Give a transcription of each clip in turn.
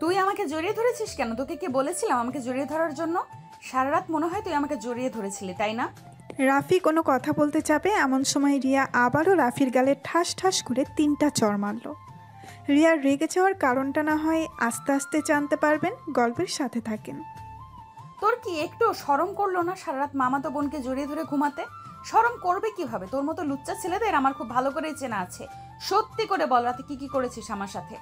তুই আমাকে জড়িয়ে ধরেছিস কেন? তোকে কে বলেছিলাম আমাকে জড়িয়ে ধরার জন্য? সারা রাত মনে হয় তুই আমাকে জড়িয়ে ধরেছিলি, তাই না? রাফি কোনো কথা বলতে যাবে এমন সময় রিয়া আবারও রাফির গালে ঠাস ঠাস করে 3টা চড় মারল। রিয়ার রেগে যাওয়ার কারণটা না হয় আস্তে আস্তে জানতে পারবেন, গল্পের সাথে থাকেন। তোর কি একটু শরম করলো না সারা রাত মামাতো বোনকে জড়িয়ে ধরে ঘুমাতে? শরম করবে কিভাবে? তোর মতো লুচ্চা ছেলেদের আমার খুব ভালো করেই চেনা আছে। সত্যি করে বল, রাতে কি কি করেছিস আমার সাথে?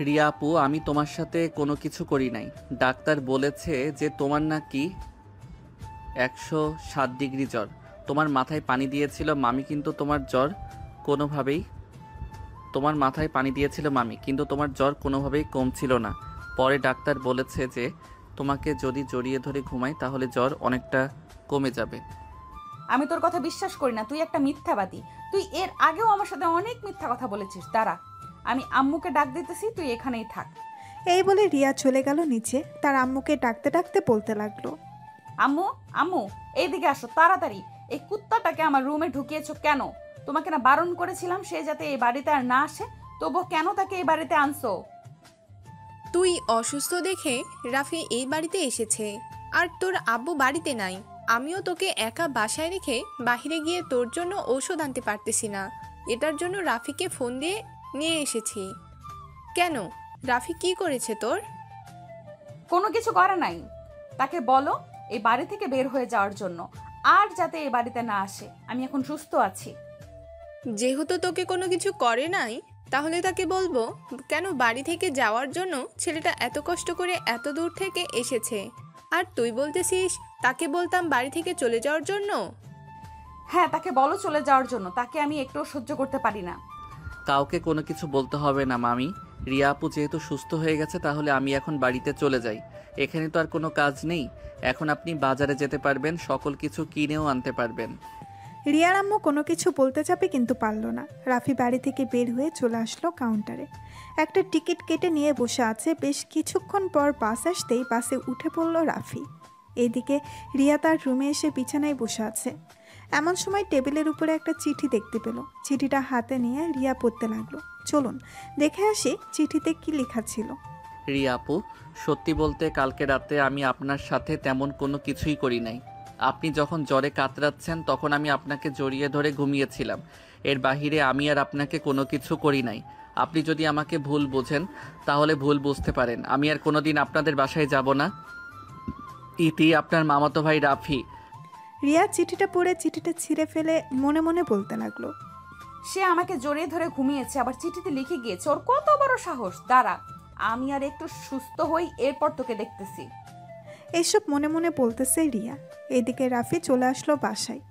রিয়া আপু, আমি তোমার সাথে কোনো কিছু করি নাই। ডাক্তার বলেছে যে তোমার নাকি 107 ডিগ্রি জ্বর। তোমার মাথায় পানি দিয়েছিল মামি, কিন্তু তোমার জ্বর কোনোভাবেই তোমার মাথায় পানি দিয়েছিল মামি, কিন্তু তোমার জ্বর কোনোভাবেই কমছিল না। পরে ডাক্তার বলেছে যে তোমাকে যদি জড়িয়ে ধরে ঘুমাই তাহলে জ্বর অনেকটা কমে যাবে। আমি তোর কথা বিশ্বাস করি না, তুই একটা মিথ্যাবাদী। তুই এর আগেও আমার সাথে অনেক মিথ্যা কথা বলেছিস। দাঁড়া, আমি আম্মুকে ডাক দিতেছি, তুই এখানেই থাক। এই বলে রিয়া চলে গেল নিচে, তার আম্মুকে ডাকতে ডাকতে বলতে লাগলো, আম্মু, আম্মু, এইদিকে আসো তাড়াতাড়ি। এই কুত্তাটাকে আমার রুমে ঢুকিয়েছো কেন? তোমাকে না বারণ করেছিলাম সে যাতে এই বাড়িতে আর না আসে, তবুও কেন তাকে এই বাড়িতে আনছো? তুই অসুস্থ দেখে রাফি এই বাড়িতে এসেছে, আর তোর আব্বু বাড়িতে নাই। আমিও তোকে একা বাসায় রেখে বাইরে গিয়ে তোর জন্য ঔষধ আনতে পারতেছি না। এটার জন্য রাফিকে ফোন দিয়ে নিয়ে এসেছি। কেন, রাফি কি করেছে তোর? কোনো কিছু করে নাই। তাকে বলো এই বাড়ি থেকে বের হয়ে যাওয়ার জন্য, আর যাতে এই বাড়িতে না আসে। আমি এখন সুস্থ আছি। যেহেতু তোকে কোনো কিছু করে নাই, তাহলে তাকে বলবো কেন বাড়ি থেকে যাওয়ার জন্য। ছেলেটা এত কষ্ট করে এত দূর থেকে এসেছে, আর তুই বলতেছিস তাকে বলতাম বাড়ি থেকে চলে যাওয়ার জন্য? হ্যাঁ, তাকে বলো চলে যাওয়ার জন্য। তাকে আমি একটুও সহ্য করতে পারি না। কাউকে কোনো কিছু বলতে হবে না মামি। রিয়া আপু যেহেতু সুস্থ হয়ে গেছে তাহলে আমি এখন বাড়িতে চলে যাই। এখানে তো আর কোনো কাজ নেই। এখন আপনি বাজারে যেতে পারবেন, সকল কিছু কিনেও আনতে পারবেন। রিয়ার আম্মু কোনো কিছু বলতে যাবে কিন্তু পারল না। রাফি বাড়ি থেকে বের হয়ে চলে আসলো কাউন্টারে, একটা টিকিট কেটে নিয়ে বসে আছে। বেশ কিছুক্ষণ পর বাস আসতেই বাসে উঠে পড়ল রাফি। এদিকে রিয়া তার রুমে এসে বিছানায় বসে আছে। এমন সময় টেবিলের উপরে একটা চিঠি দেখতে পেল। চিঠিটা হাতে নিয়ে রিয়া পড়তে লাগলো। চলুন দেখে আসি চিঠিতে কি লেখা ছিল। রিয়া আপু, সত্যি বলতে কালকে রাতে আমি আপনার সাথে তেমন কোনো কিছুই করি নাই। আপনি যখন জ্বরে কাতরাচ্ছেন তখন আমি আপনাকে জড়িয়ে ধরে ঘুমিয়েছিলাম। এর বাহিরে আমি আর আপনাকে কোনো কিছু করি নাই। আপনি যদি আমাকে ভুল বোঝেন তাহলে ভুল বুঝতে পারেন। আমি আর কোনোদিন আপনাদের বাসায় যাব না। ইতি, আপনার মামাতো ভাই রাফি। রিয়া চিঠিটা পড়ে চিঠিটা ছিঁড়ে ফেলে মনে মনে বলতে লাগলো, সে আমাকে জড়িয়ে ধরে ঘুমিয়েছে, আবার চিঠিতে লিখে গিয়েছে। ওর কত বড় সাহস! দাঁড়া, আমি আর একটু সুস্থ হই, এরপর তোকে দেখতেছি। এইসব মনে মনে বলতেছে রিয়া। এদিকে রাফি চলে আসলো বাসায়।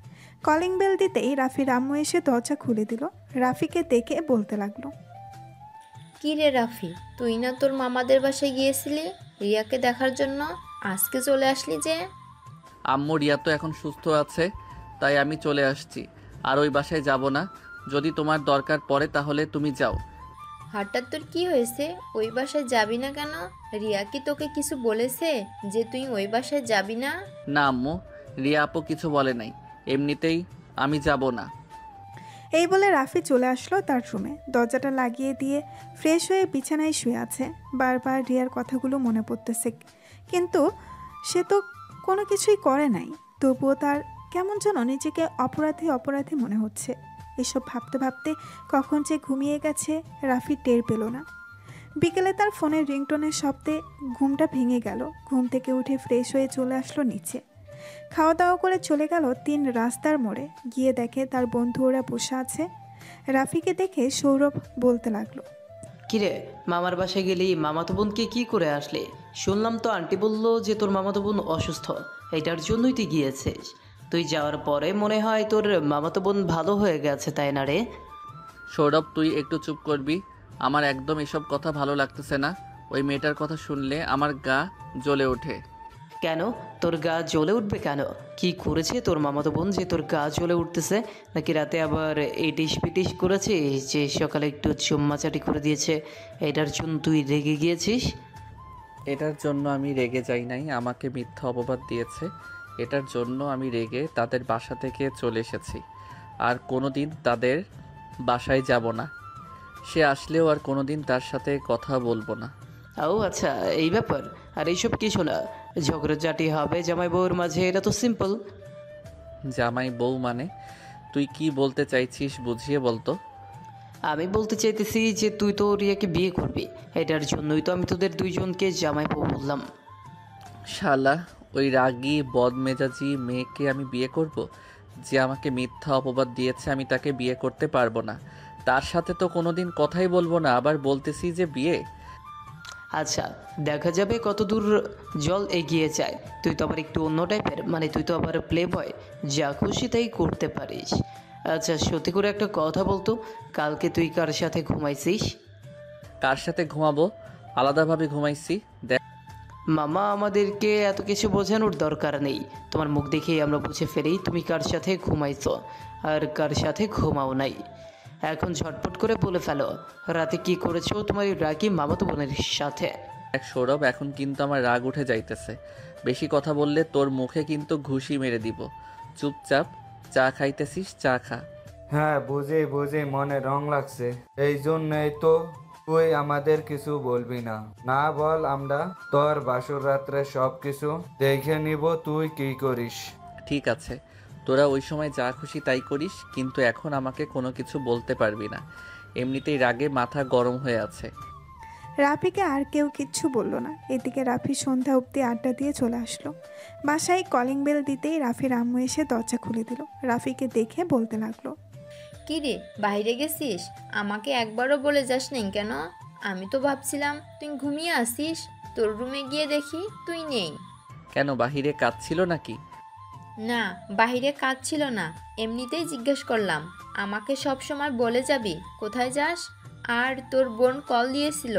কলিং বেল দিতেই রাফির আম্মু এসে দরজা খুলে দিল। রাফিকে দেখে বলতে লাগলো, কি রে রাফি, তুই না তোর মামাদের বাসায় গিয়েছিলি রিয়াকে দেখার জন্য, আজকে চলে আসলি যে? আম্মু, রিয়া তো এখন সুস্থ আছে, তাই আমি চলে আসছি। আর ওই বাসায় যাব না। যদি তোমার দরকার পড়ে তাহলে তুমি যাও। হঠাৎ তোর কি হয়েছে? ওই বাসায় যাবি না কেন? রিয়া কি তোকে কিছু বলেছে যে তুই ওই বাসায় যাবি না? না আম্মু, রিয়া আপু কিছু বলে নাই। এমনিতেই আমি যাব না। এই বলে রাফি চলে আসলো তার রুমে। দরজাটা লাগিয়ে দিয়ে ফ্রেশ হয়ে বিছানায় শুয়ে আছে। বারবার রিয়ার কথাগুলো মনে পড়তেছে, কিন্তু সে তো কোনো কিছুই করে নাই। তবুও তার কেমন যেন নিজেকে অপরাধী অপরাধী মনে হচ্ছে। এসব ভাবতে ভাবতে কখন যে ঘুমিয়ে গেছে রাফি টের পেল না। বিকেলে তার ফোনের রিংটোনের শব্দে ঘুমটা ভেঙে গেল। ঘুম থেকে উঠে ফ্রেশ হয়ে চলে আসলো নিচে। খাওয়া দাওয়া করে চলে গেল 3 রাস্তার মোড়ে। গিয়ে দেখে তার বন্ধু ওরা বসে আছে। রাফিকে দেখে সৌরভ বলতে লাগলো, কিরে, মামার বাসায় গেলি মামাতো বোনকে কি করে আসলি? শুনলাম তো আন্টি বললো যে তোর মামাতো বোন অসুস্থ, এটার জন্যই তুই গিয়েছিস। তুই যাওয়ার পরে মনে হয় তোর মামাতো বোন ভালো হয়ে গেছে, তাই না রে? সৌরভ, তুই একটু চুপ করবি? আমার একদম এসব কথা ভালো লাগতেছে না। ওই মেয়েটার কথা শুনলে আমার গা জ্বলে ওঠে। কেন তোর গা জ্বলে উঠবে কেন? কি করেছে তোর মামাতো বোন যে তোর গা জ্বলে উঠতেছে? নাকি রাতে আবার এটিস পিটিস করেছিস যে সকালে একটু চুম্মাচাটি করে দিয়েছে, এটার জন্য তুই রেগে গিয়েছিস? এটার জন্য আমি রেগে যাই নাই, আমাকে মিথ্যা অপবাদ দিয়েছে। এটার জন্য আমি রেগে তাদের বাসা থেকে চলে এসেছি। আর কোনোদিন তাদের বাসায় যাব না। সে আসলেও আর কোনোদিন তার সাথে কথা বলবো না। ও আচ্ছা, এই ব্যাপার। আর এইসব কিছু না, ঝগড়াঝাটি হবে জামাই বউর মাঝে, এটা তো সিম্পল। জামাই বউ মানে? তুই কি বলতে চাইছিস বুঝিয়ে বলতো। আমি বলতে চাইতেছি যে তুই তো রিয়াকে বিয়ে করবি, এটার জন্যই তো আমি তোদের দুইজনকে জামাই বউ বললাম। শালা, ওই রাগী বদমেজাজি মেয়েকে আমি বিয়ে করব? যে আমাকে মিথ্যা অপবাদ দিয়েছে আমি তাকে বিয়ে করতে পারবো না। তার সাথে তো কোনোদিন কথাই বলবো না, আবার বলতেছি যে বিয়ে। আচ্ছা, দেখা যাবে কত দূর জল এগিয়ে যায়। তুই তো আবার একটু অন্য টাইপের, মানে তুই তো আবার প্লে বয়, যা খুশি তাই করতে পারিস। আচ্ছা সত্যি করে একটা কথা বলতো, কালকে তুই কার সাথে ঘুমাইছিস? কার সাথে ঘুমাবো? আলাদাভাবে ঘুমাইছি। দেখ, মামা আমাদেরকে এত কিছু বোঝানোর দরকার নেই, তোমার মুখ দেখেই আমরা বুঝে ফেলি তুমি কার সাথে ঘুমাইছো আর কার সাথে ঘুমাও নাই। এখন ঝটপট করে বলে ফেলো, রাতে কি করেছো তোমার ওই রাগী মামাতো বোনের সাথে? দেখ সৌরভ, এখন কিন্তু আমার রাগ উঠে যাইতেছে। বেশি কথা বললে তোর মুখে কিন্তু ঘুষি মেরে দিব। চুপচাপ চা খাইতেছিস, চা খা। হ্যাঁ, বুঝি বুঝি মনে রং লাগছে, এই জন্যই তো তুই আমাদের কিছু বলবি না। না বল, আমরা তোর বাসর রাত্রে সব কিছু দেখে নিব তুই কি করিস। ঠিক আছে, তোরা ওই সময় যা খুশি তাই করিস, কিন্তু এখন আমাকে কোনো কিছু বলতে পারবি না। এমনিতেই রাগে মাথা গরম হয়ে আছে। রাফিকে আর কেউ কিচ্ছু বলল না। এদিকে রাফি সন্ধ্যা অবধি আড্ডা দিয়ে চলে আসলো। বাসায় কলিং বেল দিতেই রাফির আম্মু এসে দরজা খুলে দিল। রাফিকে দেখে বলতে লাগলো, কি রে, বাইরে গেছিস? আমাকে একবারও বলে যাস নাই কেন? আমি তো ভাবছিলাম তুই ঘুমিয়ে আসিস। তোর রুমে গিয়ে দেখি তুই নেই। কেন, বাহিরে কাজ ছিল নাকি? না, বাইরে কাজ ছিল না, এমনিতেই জিজ্ঞেস করলাম। আমাকে সব সময় বলে যাবি কোথায় যাস। আর তোর বোন কল দিয়েছিল,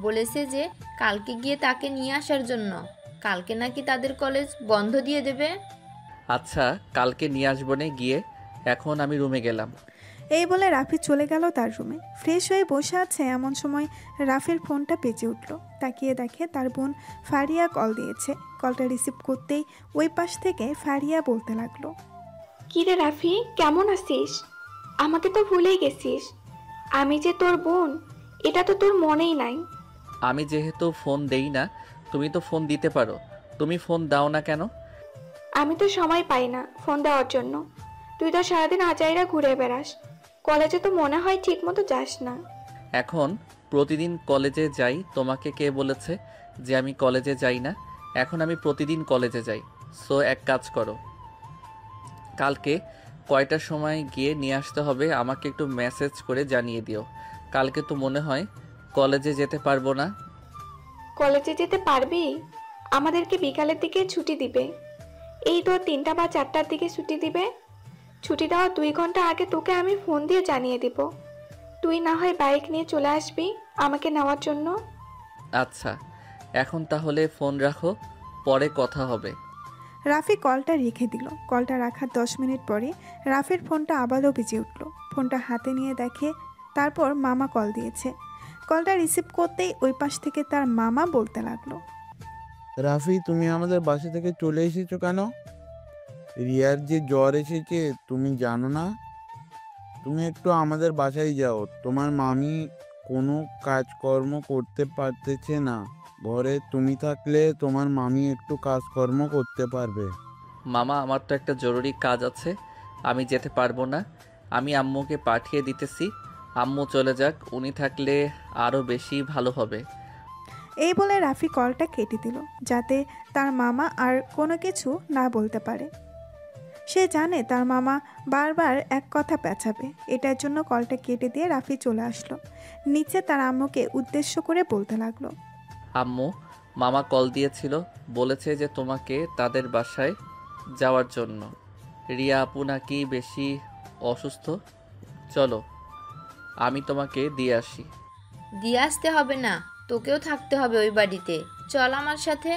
বলেছে যে কালকে গিয়ে তাকে নিয়ে আসার জন্য। কালকে নাকি তাদের কলেজ বন্ধ দিয়ে দেবে। আচ্ছা, কালকে নিয়ে আসবো নে গিয়ে। এখন আমি রুমে গেলাম। এই বলে রাফি চলে গেল তার রুমে। ফ্রেশ হয়ে বসে আছে এমন সময় রাফির ফোনটা বেজে উঠল। তাকিয়ে দেখে তার বোন ফারিয়া কল দিয়েছে। কলটা রিসিভ করতেই ওই পাশ থেকে ফারিয়া বলতে লাগলো, কি রে রাফি, কেমন আছিস? আমাকে তো ভুলেই গেছিস। আমি যে তোর বোন, এটা তো তোর মনেই নাই। আমি যেহেতু ফোন দেই না, তুমি তো ফোন দিতে পারো। তুমি ফোন দাও না কেন? আমি তো সময় পাই না ফোন দেওয়ার জন্য। তুই তো সারাদিন আজাইরা ঘুরে বেড়াস, কলেজে তো মনে হয় ঠিক মতো যাস না। এখন প্রতিদিন কলেজে যাই। তোমাকে কে বলেছে যে আমি কলেজে যাই না? এখন আমি প্রতিদিন কলেজে যাই। সো এক কাজ করো, কালকে কয়টার সময় গিয়ে নিয়ে আসতে হবে আমাকে একটু মেসেজ করে জানিয়ে দিও। কালকে তো মনে হয় কলেজে যেতে পারবো না। কলেজে যেতে পারবি? আমাদেরকে বিকালের দিকে ছুটি দিবে। এই তো 3টা বা 4টার দিকে ছুটি দিবে। ছুটি দেওয়ার 2 ঘন্টা আগে তোকে আমি ফোন দিয়ে জানিয়ে দিব। তুই না হয় বাইক নিয়ে চলে আসবি আমাকে নেওয়ার জন্য। আচ্ছা, এখন তাহলে ফোন রাখো, পরে কথা হবে। রাফি কলটা রেখে দিল। কলটা রাখার 10 মিনিট পরে রাফির ফোনটা আবারও বেজে উঠল। ফোনটা হাতে নিয়ে দেখে তারপর মামা কল দিয়েছে। কলটা রিসিভ করতেই ওই পাশ থেকে তার মামা বলতে লাগলো, রাফি, তুমি আমাদের বাসা থেকে চলে এসেছো কেন? রিয়ার যে জ্বর এসেছে তুমি জানো না? তুমি একটু আমাদের বাসায় যাও। তোমার মামি কোনো কাজকর্ম করতে পারতেছে না ঘরে, তুমি থাকলে তোমার মামি একটু কাজকর্ম করতে পারবে। মামা, আমার তো একটা জরুরি কাজ আছে, আমি যেতে পারবো না। আমি আম্মুকে পাঠিয়ে দিতেছি। আম্মু চলে যাক, উনি থাকলে আরও বেশি ভালো হবে। এই বলে রাফি কলটা কেটে দিল যাতে তার মামা আর কোনো কিছু না বলতে পারে। সে জানে তার মামা বারবার এক কথা পেঁচাবে। এটার জন্য কলটা কেটে দিয়ে রাফি চলে আসলো নিচে। তার আম্মুকে উদ্দেশ্য করে বলতে লাগলো, আম্মু, মামা কল দিয়েছিল, বলেছে যে তোমাকে তাদের বাসায় যাওয়ার জন্য। রিয়া আপু নাকি বেশি অসুস্থ। চলো, আমি তোমাকে দিয়ে আসি। দিয়ে আসতে হবে না, তোকেও থাকতে হবে ওই বাড়িতে। চল আমার সাথে।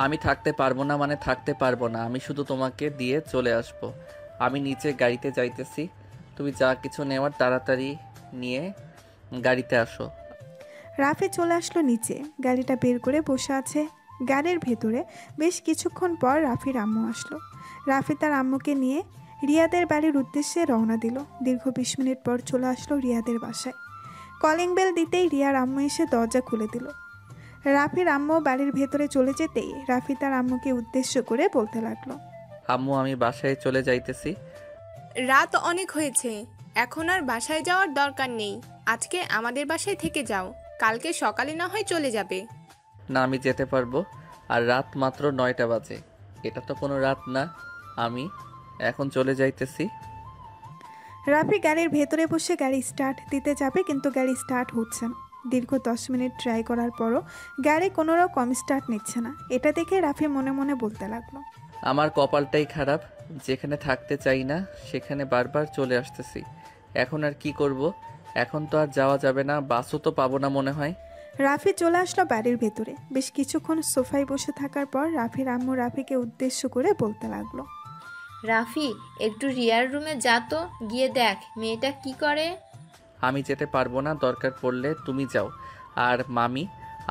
আমি থাকতে পারবো না মানে থাকতে পারবো না, আমি শুধু তোমাকে দিয়ে চলে আসব। আমি নিচে গাড়িতে যাইতেছি, তুমি যা কিছু নেওয়ার তাড়াতাড়ি নিয়ে গাড়িতে আসো। রাফি চলে আসলো নিচে। গাড়িটা বের করে বসে আছে গাড়ির ভেতরে। বেশ কিছুক্ষণ পর রাফির আম্মু আসলো। রাফি তার আম্মুকে নিয়ে রিয়াদের বাড়ির উদ্দেশ্যে রওনা দিল। দীর্ঘ 20 মিনিট পর চলে আসলো রিয়াদের বাসায়। কলিং বেল দিতেই রিয়ার আম্মু এসে দরজা খুলে দিল। রাফির আম্মু বাড়ির ভেতরে চলে যেতেই রাফি তার আম্মুকে উদ্দেশ্য করে বলতে লাগলো। আম্মু আমি বাসায় চলে যাইতেছি। রাত অনেক হয়েছে, এখন আর বাসায় যাওয়ার দরকার নেই। আজকে আমাদের বাসায় থেকে যাও, কালকে সকালে না হয় চলে যাবে। না আমি যেতে পারবো, আর রাত মাত্র 9টা বাজে, এটা তো কোনো রাত না। আমি এখন চলে যাইতেছি। রাফি গাড়ির ভেতরে বসে গাড়ি স্টার্ট দিতে যাবে, কিন্তু গাড়ি স্টার্ট হচ্ছে না। দীর্ঘ 10 মিনিট ট্রাই করার পরও গাড়ি কোনো রকম স্টার্ট নিচ্ছে না। এটা দেখে রাফি মনে মনে বলতে লাগলো, আমার কপালটাই খারাপ, যেখানে থাকতে চাই না সেখানে বারবার চলে আসতেছি। এখন আর কি করব? এখন তো আর যাওয়া যাবে না, বাসও তো পাবো না মনে হয়। রাফি চলে আসলো বাড়ির ভেতরে। বেশ কিছুক্ষণ সোফায় বসে থাকার পর রাফির আম্মু রাফিকে উদ্দেশ্য করে বলতে লাগলো, রাফি একটু রিয়ার রুমে যা তো, গিয়ে দেখ মেয়েটা কি করে। আমি যেতে পারবো না, দরকার পড়লে তুমি যাও। আর মামি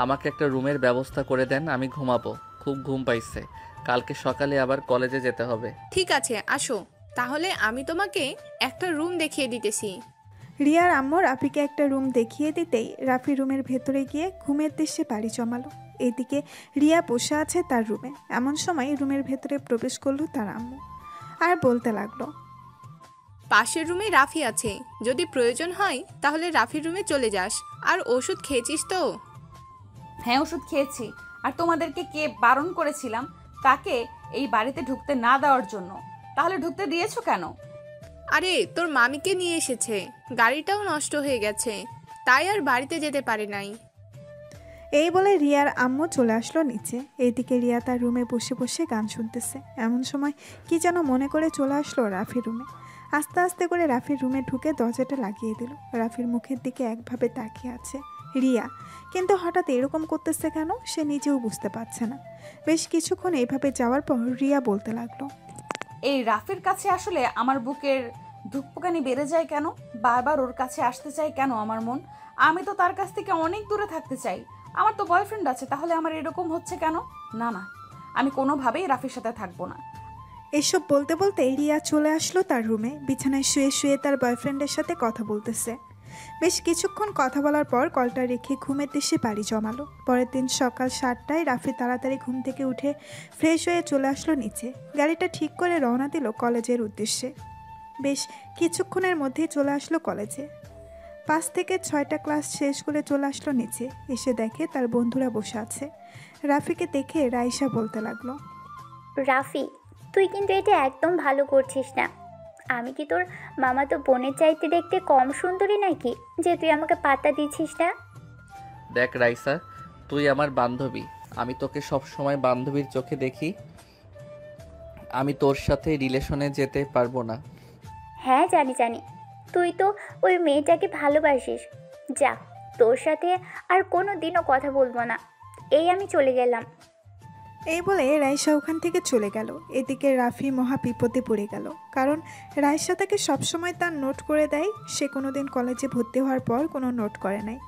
আমাকে একটা রুমের ব্যবস্থা করে দেন, আমি ঘুমাবো, খুব ঘুম পাইছে। কালকে সকালে আবার কলেজে যেতে হবে। ঠিক আছে আসো, তাহলে আমি তোমাকে একটা রুম দেখিয়ে দিতেছি। রিয়ার আম্মু রাফিকে একটা রুম দেখিয়ে দিতেই রাফি রুমের ভেতরে গিয়ে ঘুমের দৃশ্যে পাড়ি জমালো। এদিকে রিয়া বসে আছে তার রুমে। এমন সময় রুমের ভেতরে প্রবেশ করলো তার আম্মু আর বলতে লাগলো, পাশের রুমে রাফি আছে, যদি প্রয়োজন হয় তাহলে রাফির রুমে চলে যাস। আর ওষুধ খেয়েছিস তো? হ্যাঁ ওষুধ খেয়েছি। আর তোমাদেরকে কে বারণ করেছিলাম তাকে এই বাড়িতে ঢুকতে না দেওয়ার জন্য? তাহলে ঢুকতে দিয়েছো কেন? আরে তোর মামিকে নিয়ে এসেছে, গাড়িটাও নষ্ট হয়ে গেছে, তাই আর বাড়িতে যেতে পারে নাই। এই বলে রিয়ার আম্মু চলে আসলো নিচে। এইদিকে রিয়া তার রুমে বসে বসে গান শুনতেছে। এমন সময় কি যেন মনে করে চলে আসলো রাফির রুমে। আস্তে আস্তে করে রাফির রুমে ঢুকে দরজাটা লাগিয়ে দিল। রাফির মুখের দিকে একভাবে তাকিয়ে আছে রিয়া, কিন্তু হঠাৎ এরকম করতেছে কেন সে নিজেও বুঝতে পারছে না। বেশ কিছুক্ষণ এইভাবে যাওয়ার পর রিয়া বলতে লাগলো, এই রাফির কাছে আসলে আমার বুকের ধুকপুকানি বেড়ে যায় কেন? বারবার ওর কাছে আসতে চাই কেন আমার মন? আমি তো তার কাছ থেকে অনেক দূরে থাকতে চাই। আমার তো বয়ফ্রেন্ড আছে, তাহলে আমার এরকম হচ্ছে কেন? না না, আমি কোনোভাবেই রাফির সাথে থাকবো না। এসব বলতে বলতে রিয়া চলে আসলো তার রুমে। বিছানায় শুয়ে শুয়ে তার বয়ফ্রেন্ডের সাথে কথা বলতেছে। বেশ কিছুক্ষণ কথা বলার পর কলটা রেখে ঘুমের দেশে পাড়ি জমালো। পরের দিন সকাল 7টায় রাফি তাড়াতাড়ি ঘুম থেকে উঠে ফ্রেশ হয়ে চলে আসলো নিচে। গাড়িটা ঠিক করে রওনা দিল কলেজের উদ্দেশ্যে। বেশ কিছুক্ষণের মধ্যেই চলে আসলো কলেজে। 5 থেকে 6টা ক্লাস শেষ করে চলে আসলো নিচে। এসে দেখে তার বন্ধুরা বসে আছে। রাফিকে দেখে রাইসা বলতে লাগলো, রাফি তুই কিন্তু এটা একদম ভালো করছিস না। আমি কি তোর মামাতো বোনের চাইতে দেখতে কম সুন্দরী নাকি যে তুই আমাকে পাত্তা দিচ্ছিস না? দেখ রাইসা, তুই আমার বান্ধবী, আমি তোকে সব সময় বান্ধবীর চোখে দেখি। আমি তোর সাথে রিলেশনে যেতে পারবো না। হ্যাঁ জানি জানি, তুই তো ওই মেয়েটাকে ভালোবাসিস। যা, তোর সাথে আর কোনো দিনও কথা বলবো না। এই আমি চলে গেলাম। এই বলে রাইসা ওখান থেকে চলে গেল। এদিকে রাফি মহা বিপদে পড়ে গেল, কারণ রাইসা তাকে সবসময় তার নোট করে দেয়। সে কোনোদিন কলেজে ভর্তি হওয়ার পর কোনো নোট করে নাই।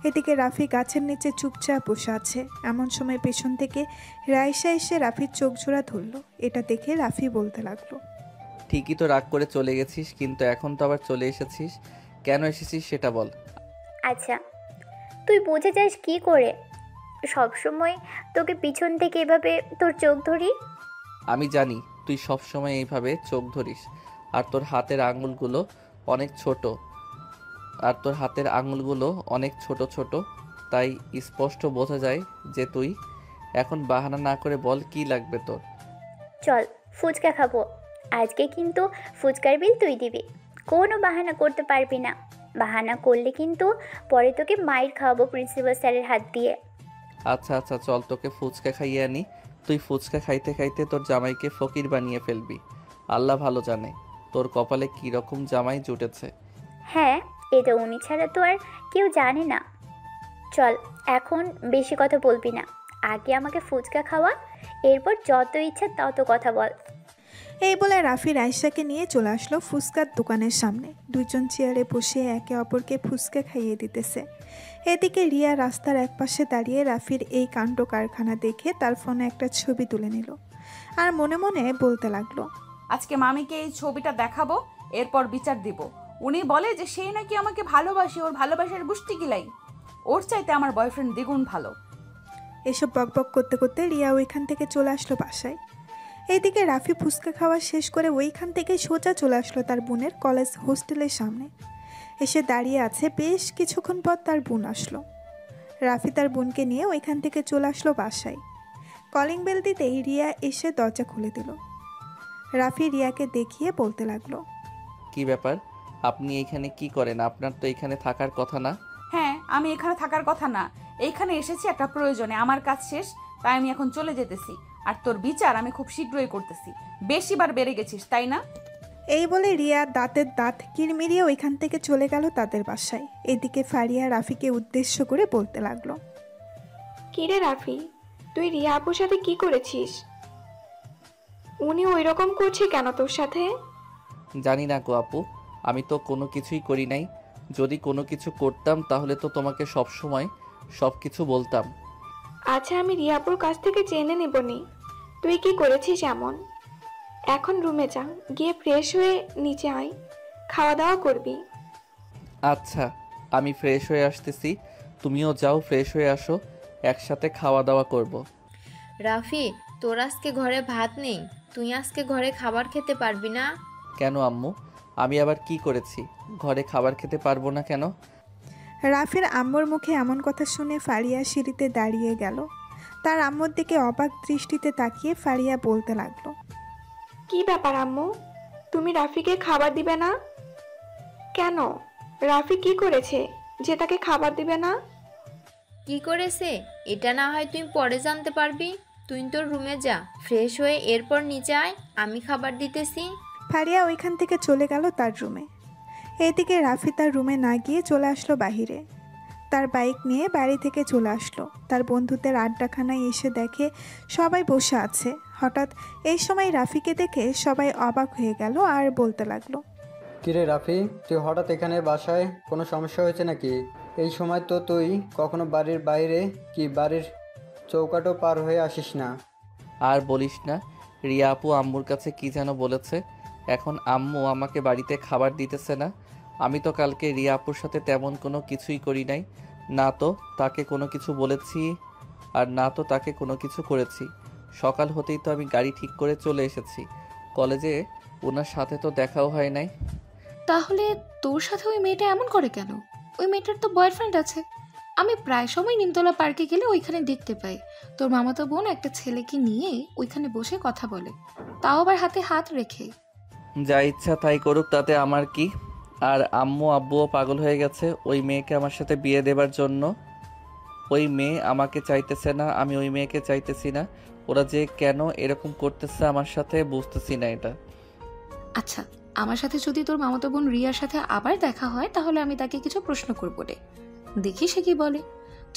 এদিকে রাফি গাছের নিচে চুপচাপ বসে আছে। এমন সময় পেছন থেকে রাইসা এসে রাফির চোখ জোড়া ধরল। এটা দেখে রাফি বলতে লাগলো, ঠিকই তো রাগ করে চলে গেছিস, কিন্তু এখন তো আবার চলে এসেছিস, কেন এসেছিস সেটা বল। আচ্ছা, তুই বুঝে যাস কি করে? সবসময় তোকে পিছন থেকে এভাবে তোর চোখ ধরি। আমি জানি তুই সব সময় এইভাবে চোখ ধরিস, আর তোর হাতের আঙুলগুলো অনেক ছোট ছোট, তাই স্পষ্ট বোঝা যায় যে তুই। এখন বাহানা না করে বল কি লাগবে তোর। চল ফুচকা খাবো। আজকে কিন্তু ফুচকার বিল তুই দিবি, কোনো বাহানা করতে পারবি না। বাহানা করলে কিন্তু পরে তোকে মাইর খাওয়াবো প্রিন্সিপাল স্যারের হাত দিয়ে। আচ্ছা আচ্ছা চল, তোকে ফুচকা খাইয়ে আনি। তুই ফুচকা খাইতে খাইতে তোর জামাইকে ফকির বানিয়ে ফেলবি। আল্লাহ ভালো জানে তোর কপালে কী রকম জামাই জুটেছে। হ্যাঁ, এটা উনি ছাড়া তো আর কেউ জানে না। চল, এখন বেশি কথা বলবি না, আগে আমাকে ফুচকা খাওয়া, এরপর যত ইচ্ছা তত কথা বল। এই বলে রাফি রাইসাকে নিয়ে চলে আসলো ফুচকার দোকানের সামনে। দুইজন চেয়ারে বসে একে অপরকে ফুচকা খাইয়ে দিতেছে। এদিকে রিয়া রাস্তার একপাশে দাঁড়িয়ে রাফির এই কাণ্ড কারখানা দেখে তার ফোনে একটা ছবি তুলে নিল আর মনে মনে বলতে লাগলো, আজকে মামিকে এই ছবিটা দেখাবো, এরপর বিচার দিব। উনি বলে যে সেই নাকি আমাকে ভালোবাসে, ওর ভালোবাসার গুষ্টি কিলাই। ওর চাইতে আমার বয়ফ্রেন্ড দ্বিগুণ ভালো। এসব বকবক করতে করতে রিয়া ওইখান থেকে চলে আসলো বাসায়। এইদিকে রাফি ফুচকা খাওয়া শেষ করে ওইখান থেকে সোজা চলে আসলো তার বোনের কলেজ হোস্টেলের সামনে। এসে দাঁড়িয়ে আছে, বেশ কিছুক্ষণ পর তার বোন আসলো। রাফি তার বোনকে নিয়ে ওইখান থেকে চলে আসলো বাসায়। কলিং বেল দিতেই রিয়া এসে দরজা খুলে দিল। রাফি রিয়াকে দেখিয়ে বলতে লাগলো, কি ব্যাপার, আপনি এখানে কি করেন? আপনার তো এখানে থাকার কথা না। হ্যাঁ, আমি এখানে থাকার কথা না, এইখানে এসেছি একটা প্রয়োজনে। আমার কাজ শেষ, তাই আমি এখন চলে যেতেছি। আর তোর বিচার আমি খুব শীঘ্রই করতেছি। বেশিবার বেড়ে গেছিস, তাই না? এই বলে রিয়া দাঁতের দাঁত কিরমিরিয়ে ওইখান থেকে চলে গেল তাদের বাসায়। এদিকে ফারিয়া রাফিকে উদ্দেশ্য করে বলতে লাগলো, কিরে রাফি, তুই রিয়া আপুর সাথে কি করেছিস? উনি ওই রকম করছে কেন তোর সাথে? জানি না গো আপু, আমি তো কোনো কিছুই করি নাই। যদি কোনো কিছু করতাম তাহলে তো তোমাকে সব সময় সব কিছু বলতাম। আচ্ছা, আমি রিয়া আপুর কাছ থেকে জেনে নেবনি তুই কি করেছিস এমন। এখন রুমে যা, গিয়ে ফ্রেশ হয়ে নিচে আয়, খাওয়া দাওয়া করবি। আচ্ছা, আমি ফ্রেশ হয়ে আসতেছি, তুমিও যাও ফ্রেশ হয়ে আসো, একসাথে খাওয়া দাওয়া করব। রাফি, তোর আজকে ঘরে ভাত নেই, তুই আজকে ঘরে খাবার খেতে পারবি না? কেন আম্মু, আমি আবার কি করেছি? ঘরে খাবার খেতে পারবো না কেন? রাফির আম্মুর মুখে এমন কথা শুনে ফারিয়া সিঁড়িতে দাঁড়িয়ে গেল। তার আম্মুর দিকে অবাক দৃষ্টিতে তাকিয়ে ফারিয়া বলতে লাগলো, কি ব্যাপার আম্মু, তুমি রাফিকে খাবার দিবে না কেন? রাফি কি করেছে যে তাকে খাবার দিবে না? কি করেছে এটা না হয় তুই পরে জানতে পারবি। তুই তোর রুমে যা, ফ্রেশ হয়ে এরপর নিচে আয়, আমি খাবার দিতেছি। ফারিয়া ওইখান থেকে চলে গেল তার রুমে। এদিকে রাফি তার রুমে না গিয়ে চলে আসলো বাহিরে। তার বাইক নিয়ে বাড়ি থেকে চলে আসলো। তার বন্ধুদের আড্ডাখানায় এসে দেখে সবাই বসে আছে। হঠাৎ এই সময় রাফিকে দেখে সবাই অবাক হয়ে গেল আর বলতে লাগলো, কিরে রাফি, তুই হঠাৎ এখানে বাসায়? কোনো সমস্যা হয়েছে নাকি? এই সময় তো তুই কখনো বাড়ির বাইরে কি বাড়ির চৌকাঠও পার হয়ে আসিস না। আর বলিস না, রিয়া আপু আম্মুর কাছে কি যেন বলেছে। এখন আম্মু আমাকে বাড়িতে খাবার দিতেছে না। আমি তো কালকে রিয়া আপুর সাথে তেমন কোনো কিছুই করি নাই, না তো তাকে কোনো কিছু বলেছি আর না তো তাকে কোনো কিছু করেছি। সকাল হতেই তো আমি গাড়ি ঠিক করে চলে এসেছি। কলেজে ওনার সাথে তো দেখাও হয় নাই। তাহলে তোর সাথে ওই মেয়েটা এমন করে কেন? ওই মেয়েটার তো বয়ফ্রেন্ড আছে। আমি প্রায় সময় নিমতলা পার্কে গেলে ওইখানে দেখতে পাই তোর মামাতো বোন একটা ছেলেকে নিয়ে ওইখানে বসে কথা বলে, তাও আবার হাতে হাত রেখে। যা ইচ্ছা তাই করুক, তাতে আমার কি? আর আম্মু আব্বুও পাগল হয়ে গেছে ওই মেয়েকে আমার সাথে বিয়ে দেবার জন্য। ওই মেয়ে আমাকে চাইতেছে না, আমি ওই মেয়েকে চাইতেছি না। ওরা যে কেন এরকম করতেছে আমার সাথে বুঝতেছি না এটা। আচ্ছা, আমার সাথে যদি তোর মামাতো বোন রিয়ার সাথে আবার দেখা হয় তাহলে আমি তাকে কিছু প্রশ্ন করবো রে, দেখি সে কি বলে।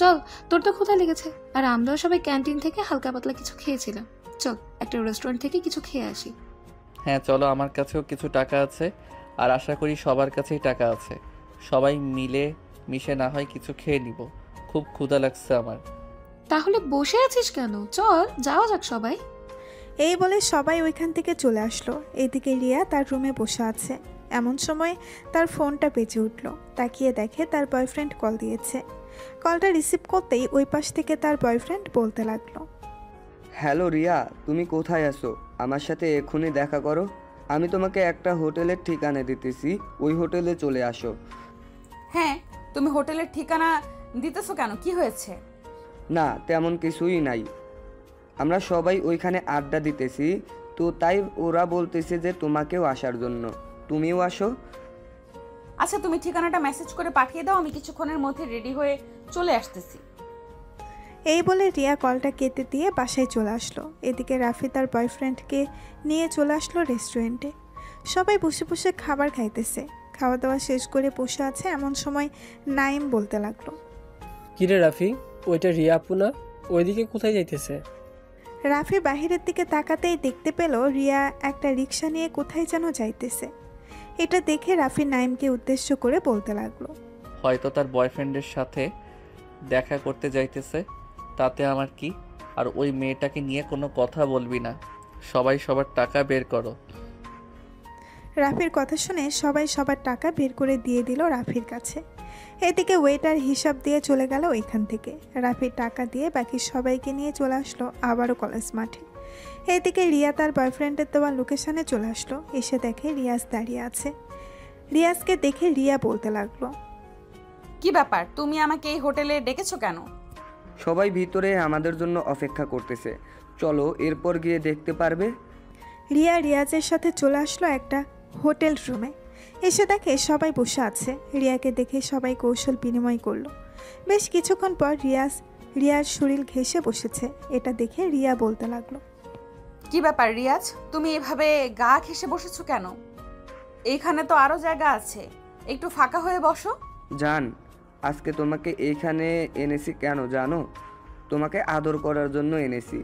চল, তোর তো ক্ষুধা লেগেছে, আর আমরাও সবাই ক্যান্টিন থেকে হালকা পাতলা কিছু খেয়েছিলাম। চল একটা রেস্টুরেন্ট থেকে কিছু খেয়ে আসি। হ্যাঁ চলো, আমার কাছেও কিছু টাকা আছে, আর আশা করি সবার কাছেই টাকা আছে। সবাই মিলে মিশে না হয় কিছু খেয়ে নিব, খুব ক্ষুধা লাগছে আমার। তাহলে বসে আছিস কেন? চল যাওয়া যাক সবাই। এই বলে সবাই ওইখান থেকে চলে আসলো। এদিকে রিয়া তার রুমে বসে আছে। এমন সময় তার ফোনটা বেজে উঠল। তাকিয়ে দেখে তার বয়ফ্রেন্ড কল দিয়েছে। কলটা রিসিভ করতেই ওই পাশ থেকে তার বয়ফ্রেন্ড বলতে লাগলো, হ্যালো রিয়া, তুমি কোথায় আছো? আমার সাথে এক্ষুনি দেখা করো। আমি তোমাকে একটা হোটেলের ঠিকানা দিতেছি, ওই হোটেলে চলে আসো। হ্যাঁ, তুমি হোটেলের ঠিকানা দিতেছো কেন? কি হয়েছে? না, তেমন কিছুই নাই। আমরা সবাই ওইখানে আড্ডা দিতেছি, তো তাই ওরা বলতেছে যে তোমাকেও আসার জন্য। তুমিও আসো। আচ্ছা, তুমি ঠিকানাটা মেসেজ করে পাঠিয়ে দাও, আমি কিছুক্ষণের মধ্যে রেডি হয়ে চলে আসতেছি। এই বলে রিয়া কলটা কেটে দিয়ে বাসায় চলে আসলো। এদিকে রাফি তার বয়ফ্রেন্ডকে নিয়ে চলে আসলো রেস্টুরেন্টে। সবাই বসে বসে খাবার খাইতেছে। খাওয়া দাওয়া শেষ করে বসে আছে এমন সময় নাইম বলতে লাগলো, কিরে রাফি, ওইটা রিয়া আপু না? ওইদিকে কোথায় যাইতেছে? রাফি বাহিরের দিকে তাকাতেই দেখতে পেল রিয়া একটা রিক্সা নিয়ে কোথায় যেন যাইতেছে। এটা দেখে রাফি নাইমকে উদ্দেশ্য করে বলতে লাগলো, হয়তো তার বয়ফ্রেন্ডের সাথে দেখা করতে যাইতেছে, তাতে আমার কি? আর ওই মেয়েটাকে নিয়ে কোনো কথা বলবি না। সবাই সবার টাকা বের করো। রাফির কথা শুনে সবাই সবার টাকা বের করে দিয়ে দিল রাফির কাছে। এদিকে ওয়েটার হিসাব দিয়ে চলে গেল ওইখান থেকে। রাফি টাকা দিয়ে বাকি সবাইকে নিয়ে চলে আসলো আবারও কলেজ মাঠে। এদিকে রিয়া তার বয়ফ্রেন্ডের দেওয়া লোকেশনে চলে আসলো। এসে দেখে রিয়াজ দাঁড়িয়ে আছে। রিয়াজকে দেখে রিয়া বলতে লাগলো, কি ব্যাপার, তুমি আমাকে এই হোটেলে ডেকেছো কেন? সবাই ভিতরে আমাদের জন্য অপেক্ষা করতেছে, চলো এরপর গিয়ে দেখতে পারবে। রিয়া রিয়াজের সাথে চলে আসলো একটা হোটেল রুমে। এসে দেখে সবাই বসে আছে। রিয়াকে দেখে সবাই কৌশল বিনিময় করলো। বেশ কিছুক্ষণ পর রিয়ার শরীর ঘেঁষে বসেছে। এটা দেখে রিয়া বলতে লাগলো, কি ব্যাপার রিয়াজ, তুমি এভাবে গা ঘেঁষে বসেছো কেন? এইখানে তো আরো জায়গা আছে, একটু ফাঁকা হয়ে বসো। জান, আজকে তোমাকে এইখানে এনেছি কেন জানো? তোমাকে আদর করার জন্য এনেছি।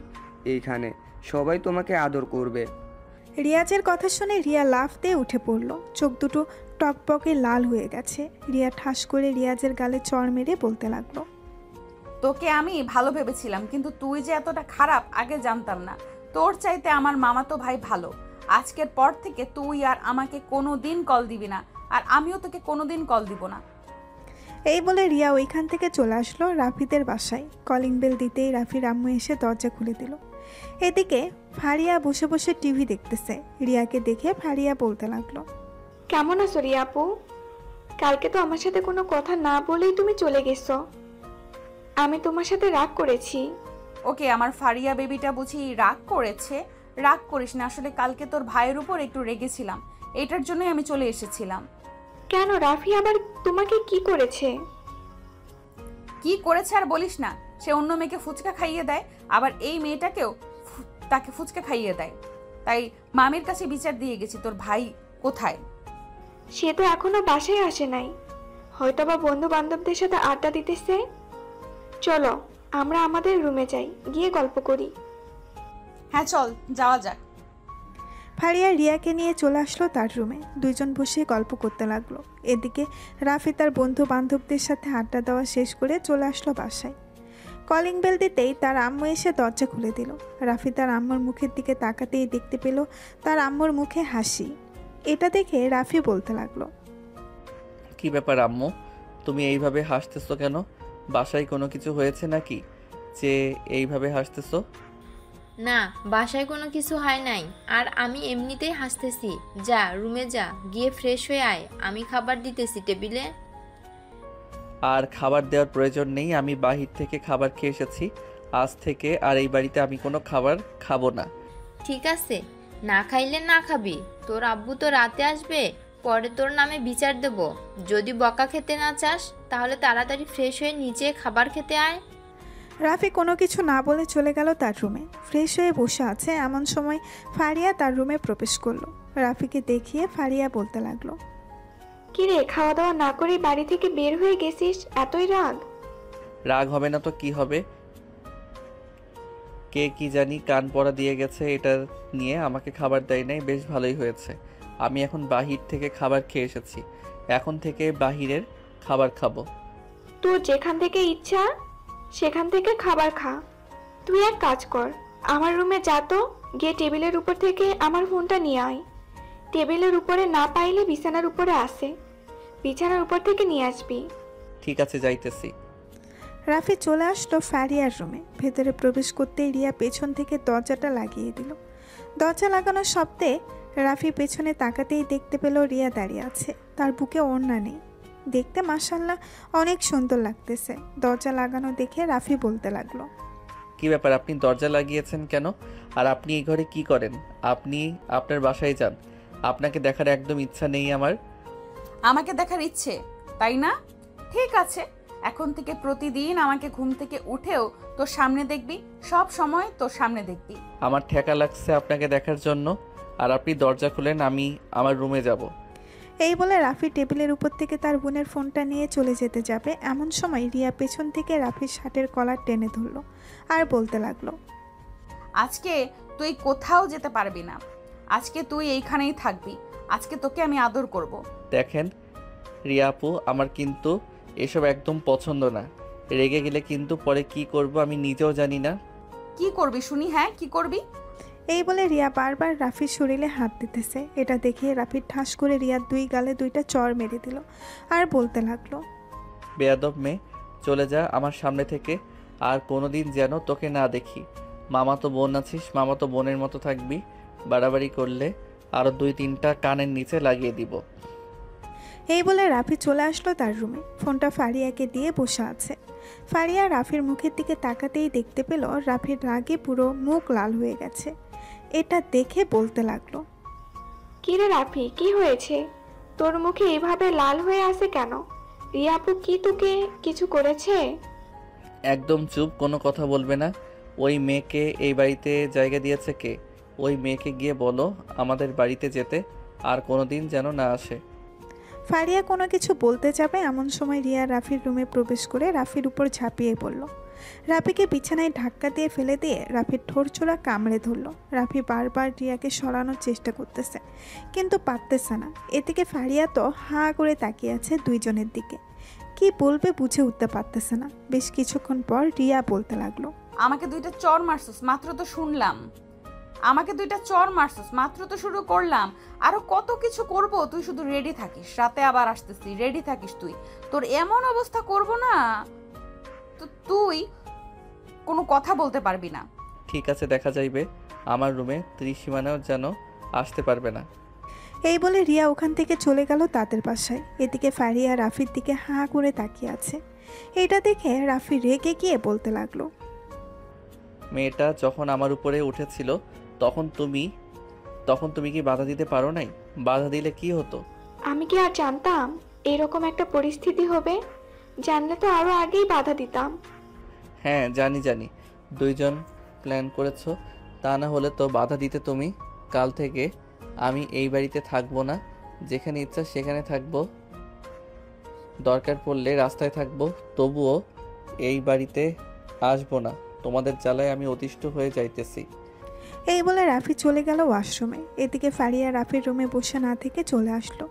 এইখানে সবাই তোমাকে আদর করবে। রিয়াজের কথা শুনে রিয়া লাফ দিয়ে উঠে পড়ল। চোখ দুটো টকবকে লাল হয়ে গেছে। রিয়া ঠাস করে রিয়াজের গালে চড় মেরে বলতে লাগলো, তোকে আমি ভালো ভেবেছিলাম, কিন্তু তুই যে এতটা খারাপ আগে জানতাম না। তোর চাইতে আমার মামাতো ভাই ভালো। আজকের পর থেকে তুই আর আমাকে কোনো দিন কল দিবি না, আর আমিও তোকে কোনো দিন কল দিব না। এই বলে রিয়া ওইখান থেকে চলে আসলো রাফিদের বাসায়। কলিং বেল দিতেই রাফির আম্মু এসে দরজা খুলে দিল। এদিকে ফারিয়া বসে বসে টিভি দেখতেছে। রিয়াকে দেখে ফারিয়া বলতে লাগলো, কেমন আছো রিয়া আপু? কালকে তো আমার সাথে কোনো কথা না বলেই তুমি চলে গেছো। আমি তোমার সাথে রাগ করেছি। ওকে, আমার ফারিয়া বেবিটা বুঝি রাগ করেছে? রাগ করিস না, আসলে কালকে তোর ভাইয়ের উপর একটু রেগেছিলাম, এটার জন্যই আমি চলে এসেছিলাম। কেন, রাফি আবার তোমাকে কি করেছে? কি করেছে আর বলিস না। সে অন্য মেয়েকে ফুচকা খাইয়ে দেয়, আবার এই মেয়েটাকেও তাকে ফুচকা খাইয়ে দেয়। তাই মামির কাছে বিচার দিয়ে গেছি। তোর ভাই কোথায়? সে তো এখনো বাসায় আসে নাই, হয়তোবা বন্ধু বান্ধবদের সাথে আড্ডা দিতেছে। চলো আমরা আমাদের রুমে যাই, গিয়ে গল্প করি। হ্যাঁ চল, যাওয়া যাক। ফারিয়া রিয়াকে নিয়ে চলে আসলো তার রুমে। দুইজন বসে গল্প করতে লাগলো। এদিকে রাফি তার বন্ধু বান্ধবদের সাথে আড্ডা দেওয়া শেষ করে চলে আসলো বাসায়। কলিং বেল দিতেই তার আম্মু এসে দরজা খুলে দিল। রাফি তার আম্মুর মুখের দিকে তাকাতেই দেখতে পেল তার আম্মুর মুখে হাসি। এটা দেখে রাফি বলতে লাগলো, কি ব্যাপার আম্মু, তুমি এইভাবে হাসতেছো কেন? বাসায় কোনো কিছু হয়েছে নাকি যে এইভাবে হাসতেছো? না, বাসায় কোনো কিছু হয় নাই, আর আমি এমনিতেই হাসতেছি। যা রুমে যা, গিয়ে ফ্রেশ হয়ে আয়, আমি খাবার দিতেছি টেবিলে। আর খাবার দেওয়ার প্রয়োজন নেই, আমি বাহির থেকে খাবার খেয়ে এসেছি। আজ থেকে আর এই বাড়িতে আমি কোনো খাবার খাবো না। ঠিক আছে, না খাইলে না খাবি। তোর আব্বু তো রাতে আসবে, পরে তোর নামে বিচার দেব। যদি বকা খেতে না চাস তাহলে তাড়াতাড়ি ফ্রেশ হয়ে নিচে খাবার খেতে আয়। রাফি কোনো কিছু না বলে চলে গেল তার রুমে। ফ্রেশ হয়ে বসে আছে এমন সময় ফারিয়া তার রুমে প্রবেশ করলো। রাফিকে দেখিয়ে ফারিয়া বলতে লাগলো, কি রে, খাওয়া দাওয়া না করে বাড়ি থেকে বের হয়ে গেছিস, এতই রাগ? রাগ হবে না তো কি হবে? কে কি জানি কান পড়া দিয়ে গেছে, এটা নিয়ে আমাকে খাবার দেয় নাই। বেশ ভালোই হয়েছে, আমি এখন বাহির থেকে খাবার খেয়ে এসেছি। এখন থেকে বাহিরের খাবার খাবো। তোর যেখান থেকে ইচ্ছা সেখান থেকে খাবার খা। তুই এক কাজ কর, আমার রুমে যা তো, গিয়ে টেবিলের উপর থেকে আমার ফোনটা নিয়ে আয়। টেবিলের উপরে না পাইলে বিছানার উপরে আসে, বিছানার উপর থেকে নিয়ে আসবি। ঠিক আছে, যাইতেছি। রাফি চলে আসলো ফারিয়ার রুমে। ভেতরে প্রবেশ করতেই রিয়া পেছন থেকে দরজাটা লাগিয়ে দিল। দরজা লাগানোর শব্দে রাফি পেছনে তাকাতেই দেখতে পেল রিয়া দাঁড়িয়ে আছে। তার বুকে ওড়না নেই। দেখতে মাশাআল্লাহ অনেক সুন্দর লাগতেছে। দরজা লাগানো দেখে রাফি বলতে লাগলো, কি ব্যাপার, আপনি দরজা লাগিয়েছেন কেন? আর আপনি এই ঘরে কি করেন? আপনি আপনার বাসায় যান, আপনাকে দেখার একদম ইচ্ছা নেই আমার। আমাকে দেখার ইচ্ছে, তাই না? ঠিক আছে, এখন থেকে প্রতিদিন আমাকে ঘুম থেকে উঠেও তোর সামনে দেখবি, সব সময় তোর সামনে দেখবি। আমার ঠেকা লাগছে আপনাকে দেখার জন্য, আর আপনি দরজা খুলেন, আমি আমার রুমে যাব। এই বলে রাফি টেবিলের উপর থেকে তার বোনের ফোনটা নিয়ে চলে যেতে যাবে এমন সময় রিয়া পেছন থেকে রাফির শার্টের কলার টেনে ধরলো আর বলতে লাগলো, আজকে তুই কোথাও যেতে পারবি না, আজকে তুই এইখানেই থাকবি। আজকে তোকে আমি আদর করব। দেখেন রিয়া আপু, আমার কিন্তু এসব একদম পছন্দ না। রেগে গেলে কিন্তু পরে কি করব আমি নিজেও জানি না। কি করবি শুনি? হ্যাঁ, কি করবি? এই বলে রিয়া বারবার রাফির শরীরে হাত দিতেছে। এটা দেখে রাফি ঠাস করে রিয়ার দুই গালে দুইটা চড় মেরে দিল আর বলতে লাগলো, বেয়াদব মেয়ে, চলে যা আমার সামনে থেকে, আর কোনোদিন যেন তোকে না দেখি। মামাতো বোন আছিস, মামাতো বোনের মতো থাকবি। বাড়াবাড়ি করলে আরও 2-3টা কানের নিচে লাগিয়ে দিব। এই বলে রাফি চলে আসলো তার রুমে। ফোনটা ফারিয়াকে দিয়ে বসে আছে। ফারিয়া রাফির মুখের দিকে তাকাতেই দেখতে পেল রাফির রাগে পুরো মুখ লাল হয়ে গেছে। এটা দেখে বলতে লাগলো, কি রে রাফি, কি হয়েছে? তোর মুখে এভাবে লাল হয়ে আছে কেন? রিয়া আপু কি তোকে কিছু করেছে? একদম চুপ, কোনো কথা বলবে না। ওই মেয়েকে এই বাড়িতে জায়গা দিয়েছে কে? ওই মেয়েকে গিয়ে বলো আমাদের বাড়িতে যেতে, আর কোনোদিন যেন না আসে। ফারিয়া কোনো কিছু বলতে যাবে এমন সময় রিয়া রাফির রুমে প্রবেশ করে রাফির উপর ঝাঁপিয়ে পড়ল। রাফিকে বিছানায় ধাক্কা দিয়ে ফেলে দিয়ে রাফির ঠোঁটছোড়া কামড়ে ধরল। রাফি বারবার রিয়াকে সরানোর চেষ্টা করতেছে, কিন্তু পারতেছে না। এদিকে ফারিয়া তো হাঁ করে তাকিয়ে আছে দুইজনের দিকে, কি বলবে বুঝে উঠতে পারতেছে না। বেশ কিছুক্ষণ পর রিয়া বলতে লাগলো, আমাকে 2টা চর মারছস, মাত্র তো শুনলাম। আমাকে 2টা চর মারছস, মাত্র তো শুরু করলাম। আরো কত কিছু করব, তুই শুধু রেডি থাকিস। রাতে আবার আসতেছি, রেডি থাকিস তুই। তোর এমন অবস্থা করব না তো তুই কোনো কথা বলতে পারবি না। ঠিক আছে, দেখা যাইবে। আমার রুমে ত্রিসীমানাও যেন আসতে পারবে না। এই বলে রিয়া ওখান থেকে চলে গেল তাদের বাসায়। এদিকে ফারিয়া রাফির দিকে হাঁ করে তাকিয়ে আছে। এটা দেখে রাফি রেগে গিয়ে বলতে লাগলো, মেয়েটা যখন আমার উপরে উঠেছিল তখন তুমি কি বাধা দিতে পারো নাই? বাধা দিলে কি হতো? আমি কি আর জানতাম এরকম একটা পরিস্থিতি হবে? জানলে তো আরো আগেই বাধা দিতাম। হ্যাঁ জানি, দুইজন প্ল্যান করেছো, তা না হলে তো বাধা দিতে তুমি। কাল থেকে আমি এই বাড়িতে থাকবো না, যেখানে ইচ্ছা সেখানে থাকবো, দরকার পড়লে রাস্তায় থাকবো, তবুও এই বাড়িতে আসবো না। তোমাদের জ্বালায় আমি অতিষ্ঠ হয়ে যাইতেছি। এই বলে রাফি চলে গেল ওয়াশরুমে। এদিকে ফারিয়া রাফির রুমে বসে না থেকে চলে আসলো।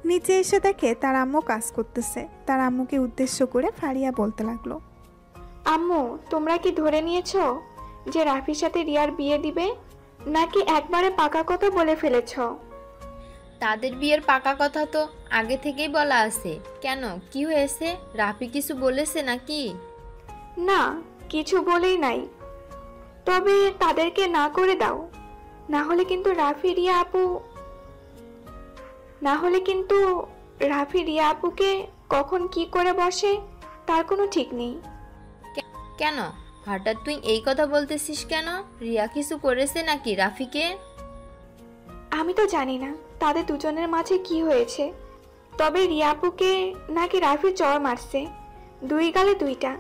নিচে এসে দেখে তার আম্মু কাজ করতেছে। তার আম্মুকে উদ্দেশ্য করে ফারিয়া বলতে লাগলো, আম্মু, তোমরা কি ধরে নিয়েছো যে রাফির সাথে রিয়ার বিয়ে দিবে, নাকি একবারে পাকা কথা বলে ফেলেছো? তাদের বিয়ের পাকা কথা তো আগে থেকেই বলা আছে। কেন, কি হয়েছে? রাফি কিছু বলেছে নাকি? না, কিছু বলেই নাই। তবে তাদেরকে না করে দাও, না হলে কিন্তু রাফি রিয়া আপুকে কখন কি করে বসে তার কোনো ঠিক নেই। কেন হঠাৎ তুই এই কথা বলতেছিস কেন? রিয়া কিছু করেছে নাকি রাফিকে? আমি তো জানি না তাদের দুজনের মাঝে কি হয়েছে, তবে রিয়া আপুকে নাকি রাফি চর মারছে, 2 গালে 2টা।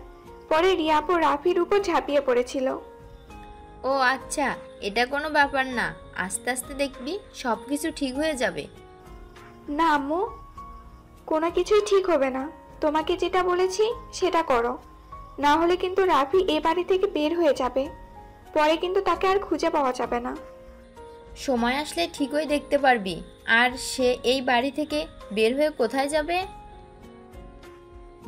পরে রিয়া আপু রাফির উপর ঝাঁপিয়ে পড়েছিল। ও আচ্ছা, এটা কোনো ব্যাপার না, আস্তে আস্তে দেখবি সব কিছু ঠিক হয়ে যাবে। না আম্মু, কোনো কিছুই ঠিক হবে না। তোমাকে যেটা বলেছি সেটা করো, না হলে কিন্তু রাফি এ বাড়ি থেকে বের হয়ে যাবে। পরে কিন্তু তাকে আর খুঁজে পাওয়া যাবে না। সময় আসলে ঠিকই দেখতে পারবি। আর সে এই বাড়ি থেকে বের হয়ে কোথায় যাবে?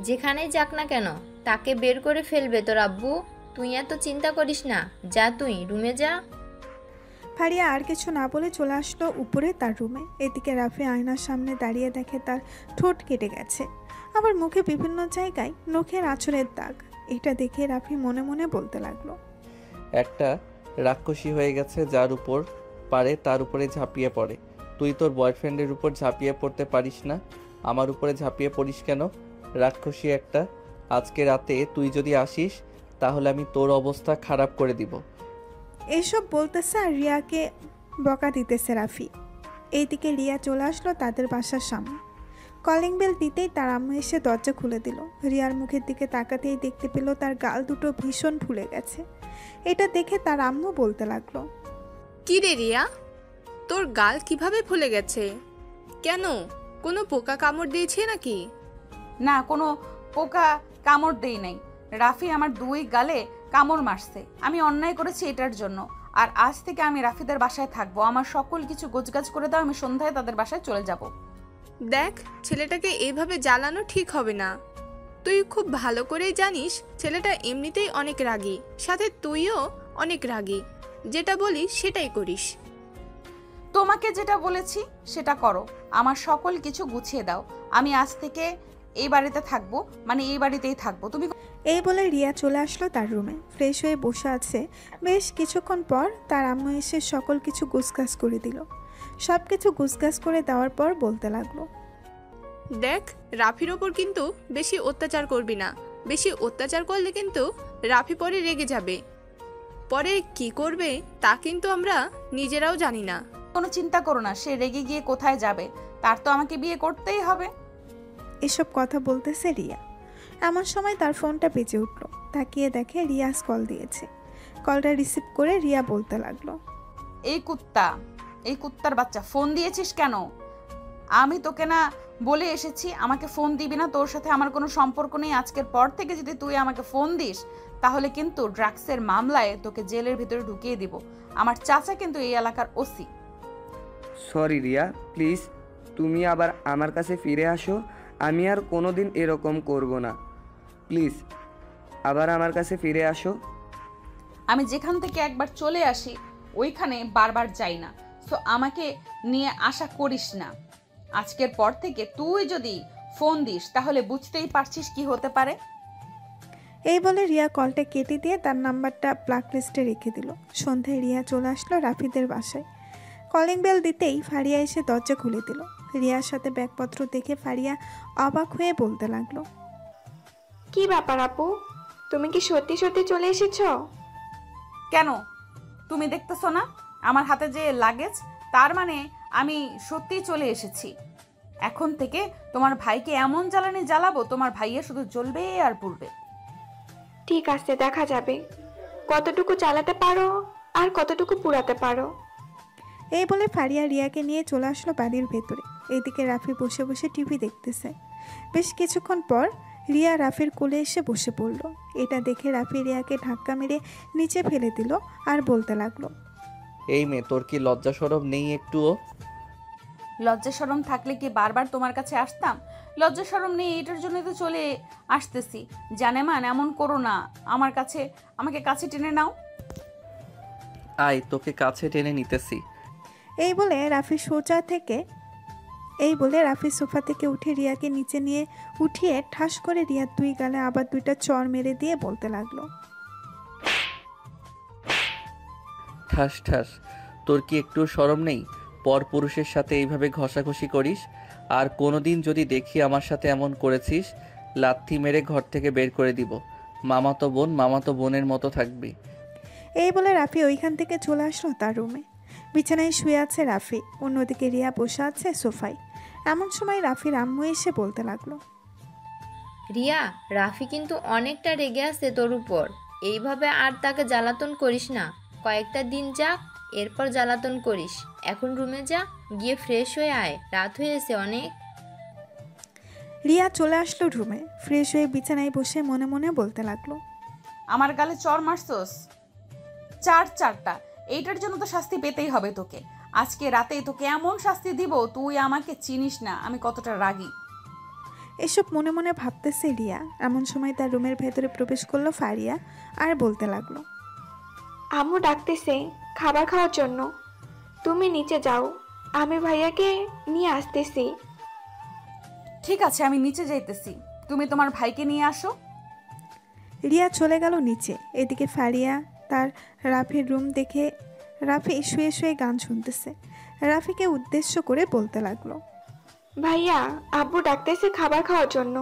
যেখানেই যাক না কেন তাকে বের করে ফেলবে তোর আব্বু। তুই এত চিন্তা করিস না, যা তুই রুমে যা। ফারিয়া আর কিছু না বলে চলে আসলো উপরে তার রুমে। এদিকে রাফি আয়নার সামনে দাঁড়িয়ে দেখে তার ঠোঁট কেটে গেছে, আবার মুখে বিভিন্ন জায়গায় নখের আঁচড়ের দাগ। এটা দেখে রাফি মনে মনে বলতে লাগলো, একটা রাক্ষসী হয়ে গেছে, যার উপর পারে তার উপরে ঝাঁপিয়ে পড়ে। তুই তোর বয়ফ্রেন্ডের উপর ঝাঁপিয়ে পড়তে পারিস না, আমার উপরে ঝাঁপিয়ে পড়িস কেন? রাক্ষসী একটা। আজকে রাতে তুই যদি আসিস তাহলে আমি তোর অবস্থা খারাপ করে দিব। এইসব বলতেছে আর রিয়াকে বকা দিতেছে রাফি। এইদিকে রিয়া চলে আসলো তাদের বাসার সামনে। কলিং বেল দিতেই তার আম্মু এসে দরজা খুলে দিল। রিয়ার মুখের দিকে তাকাতেই দেখতে পেল তার গাল দুটো ভীষণ ফুলে গেছে। এটা দেখে তার আম্মু বলতে লাগলো, কি রে রিয়া, তোর গাল কিভাবে ফুলে গেছে? কেন, কোনো পোকা কামড় দিয়েছে নাকি? না, কোনো পোকা কামড় দেই নাই। রাফি আমার 2 গালে কামড় মারছে। আমি অন্যায় করেছি এটার জন্য। আর আজ থেকে আমি রাফিদের বাসায় থাকবো। আমার সকল কিছু গোছগাছ করে দাও, আমি সন্ধ্যায় তাদের বাসায় চলে যাব। দেখ, ছেলেটাকে এইভাবে জ্বালানো ঠিক হবে না। তুই খুব ভালো করেই জানিস ছেলেটা এমনিতেই অনেক রাগী, সাথে তুইও অনেক রাগী। যেটা বলি সেটাই করিস। তোমাকে যেটা বলেছি সেটা করো। আমার সকল কিছু গুছিয়ে দাও। আমি আজ থেকে এই বাড়িতে থাকবো মানে এই বাড়িতেই থাকবো। তুমি এই বলে রিয়া চলে আসলো তার রুমে। ফ্রেশ হয়ে বসে আছে। বেশ কিছুক্ষণ পর তার আম্মু এসে সকল কিছু গুছগাছ করে দিল। সব কিছু গুছগাছ করে দেওয়ার পর বলতে লাগলো, দেখ, রাফির ওপর কিন্তু বেশি অত্যাচার করবি না। বেশি অত্যাচার করলে কিন্তু রাফি পরে রেগে যাবে। পরে কি করবে তা কিন্তু আমরা নিজেরাও জানি না। কোনো চিন্তা করো না, সে রেগে গিয়ে কোথায় যাবে, তার তো আমাকে বিয়ে করতেই হবে। এসব কথা বলতেছে রিয়া। এমন সময় তার ফোনটা বেজে উঠল। তাকিয়ে দেখে রিয়াজ কল দিয়েছে। কলটা রিসিভ করে রিয়া বলতে লাগলো, এই কুত্তার বাচ্চা, ফোন দিয়েছিস কেন? আমি তোকে না বলে এসেছি আমাকে ফোন দিবি না, তোর সাথে আমার কোনো সম্পর্ক নেই। আজকের পর থেকে যদি তুই আমাকে ফোন দিস তাহলে কিন্তু ড্রাগসের মামলায় তোকে জেলের ভিতরে ঢুকিয়ে দিব। আমার চাচা কিন্তু এই এলাকার ওসি। সরি রিয়া, প্লিজ তুমি আবার আমার কাছে ফিরে আসো। আমি আর কোনো দিন এরকম করব না। প্লিজ আবার আমার কাছে ফিরে আসো। আমি যেখান থেকে একবার চলে আসি ওইখানে বারবার যাই না, সো আমাকে নিয়ে আশা করিস না। আজকের পর থেকে তুই যদি ফোন দিস তাহলে বুঝতেই পারছিস কি হতে পারে। এই বলে রিয়া কলটা কেটে দিয়ে তার নাম্বারটা ব্ল্যাক লিস্টে রেখে দিল। সন্ধ্যায় রিয়া চলে আসলো রাফিদের বাসায়। কলিং বেল দিতেই ফারিয়া এসে দরজা খুলে দিল। রিয়ার সাথে ব্যাগপত্র দেখে ফারিয়া অবাক হয়ে বলতে লাগলো, কি ব্যাপার আপু, তুমি কি সত্যি সত্যি চলে এসেছো? কেন, তুমি দেখতেছো না আমার হাতে যে লাগেজ? তার মানে আমি সত্যিই চলে এসেছি। এখন থেকে তোমার ভাইকে এমন জ্বালানি জ্বালাবো, তোমার ভাইয়া শুধু জ্বলবে আর পুড়বে। ঠিক আছে, দেখা যাবে কতটুকু চালাতে পারো আর কতটুকু পুরাতে পারো। এই বলে ফারিয়া রিয়াকে নিয়ে চলে আসলো বাড়ির ভেতরে। এইদিকে রাফি বসে বসে টিভি দেখতেছে। বেশ কিছুক্ষণ পর রিয়া রাফির কোলে এসে বসে পড়ল। এটা দেখে রাফি রিয়াকে ধাক্কা মেরে নিচে ফেলে দিল আর বলতে লাগলো, এই মেয়ে, তোর কি লজ্জা শরম নেই একটুও? লজ্জা শরম থাকলে কি বারবার তোমার কাছে আসতাম? লজ্জা শরম নেই, এটার জন্য তো চলে আসতেছি। জানেমান এমন করো না, আমাকে কাছে টেনে নাও। আয়, তোকে কাছে টেনে নিতেছি। এই বলে রাফি সোফা থেকে উঠে রিয়াকে নিচে নিয়ে উঠিয়ে ঠাস করে রিয়ার দুই গালে আবার দুইটা চড় মেরে দিয়ে বলতে লাগলো, ঠাস ঠাস, তোর কি একটু শরম নেই? পর পুরুষের সাথে এইভাবে ঘষাঘষি করিস, আর কোনোদিন যদি দেখি আমার সাথে এমন করেছিস, লাথি মেরে ঘর থেকে বের করে দিব। মামাতো বোনের মতো থাকবি। এই বলে রাফি ওইখান থেকে চলে আসলো তার রুমে। বিছানায় শুয়ে আছে রাফি, অন্যদিকে রিয়া বসে আছে সোফায়। এমন সময় রাফির আম্মু এসে বলতে লাগলো, রিয়া, রাফি কিন্তু অনেকটা রেগে আছে তোর উপর। এইভাবে আর তাকে জ্বালাতন করিস না। কয়েকটা দিন যাক, এরপর জ্বালাতন করিস। এখন রুমে যা, গিয়ে ফ্রেশ হয়ে আয়, রাত হয়েছে অনেক। রিয়া চলে আসলো রুমে। ফ্রেশ হয়ে বিছানায় বসে মনে মনে বলতে লাগলো, আমার গালে চড় মারছস চারটা, এইটার জন্য তো শাস্তি পেতেই হবে তোকে। আজকে রাতে তোকে এমন শাস্তি দিব, তুই আমাকে চিনিস না আমি কতটা রাগী। এসব মনে মনে ভাবতেছে রিয়া। এমন সময় তার রুমের ভেতরে প্রবেশ করলো ফারিয়া আর বলতে লাগলো, আম্মু ডাকতেছে খাবার খাওয়ার জন্য, তুমি নিচে যাও, আমি ভাইয়াকে নিয়ে আসতেছি। ঠিক আছে, আমি নিচে যাইতেছি, তুমি তোমার ভাইকে নিয়ে আসো। রিয়া চলে গেল নিচে। এদিকে ফারিয়া তার রাফির রুম দেখে রাফি শুয়ে শুয়ে গান শুনতেছে। রাফিকে উদ্দেশ্য করে বলতে লাগলো, ভাইয়া, আব্বু ডাকতেছে খাবার খাওয়ার জন্য,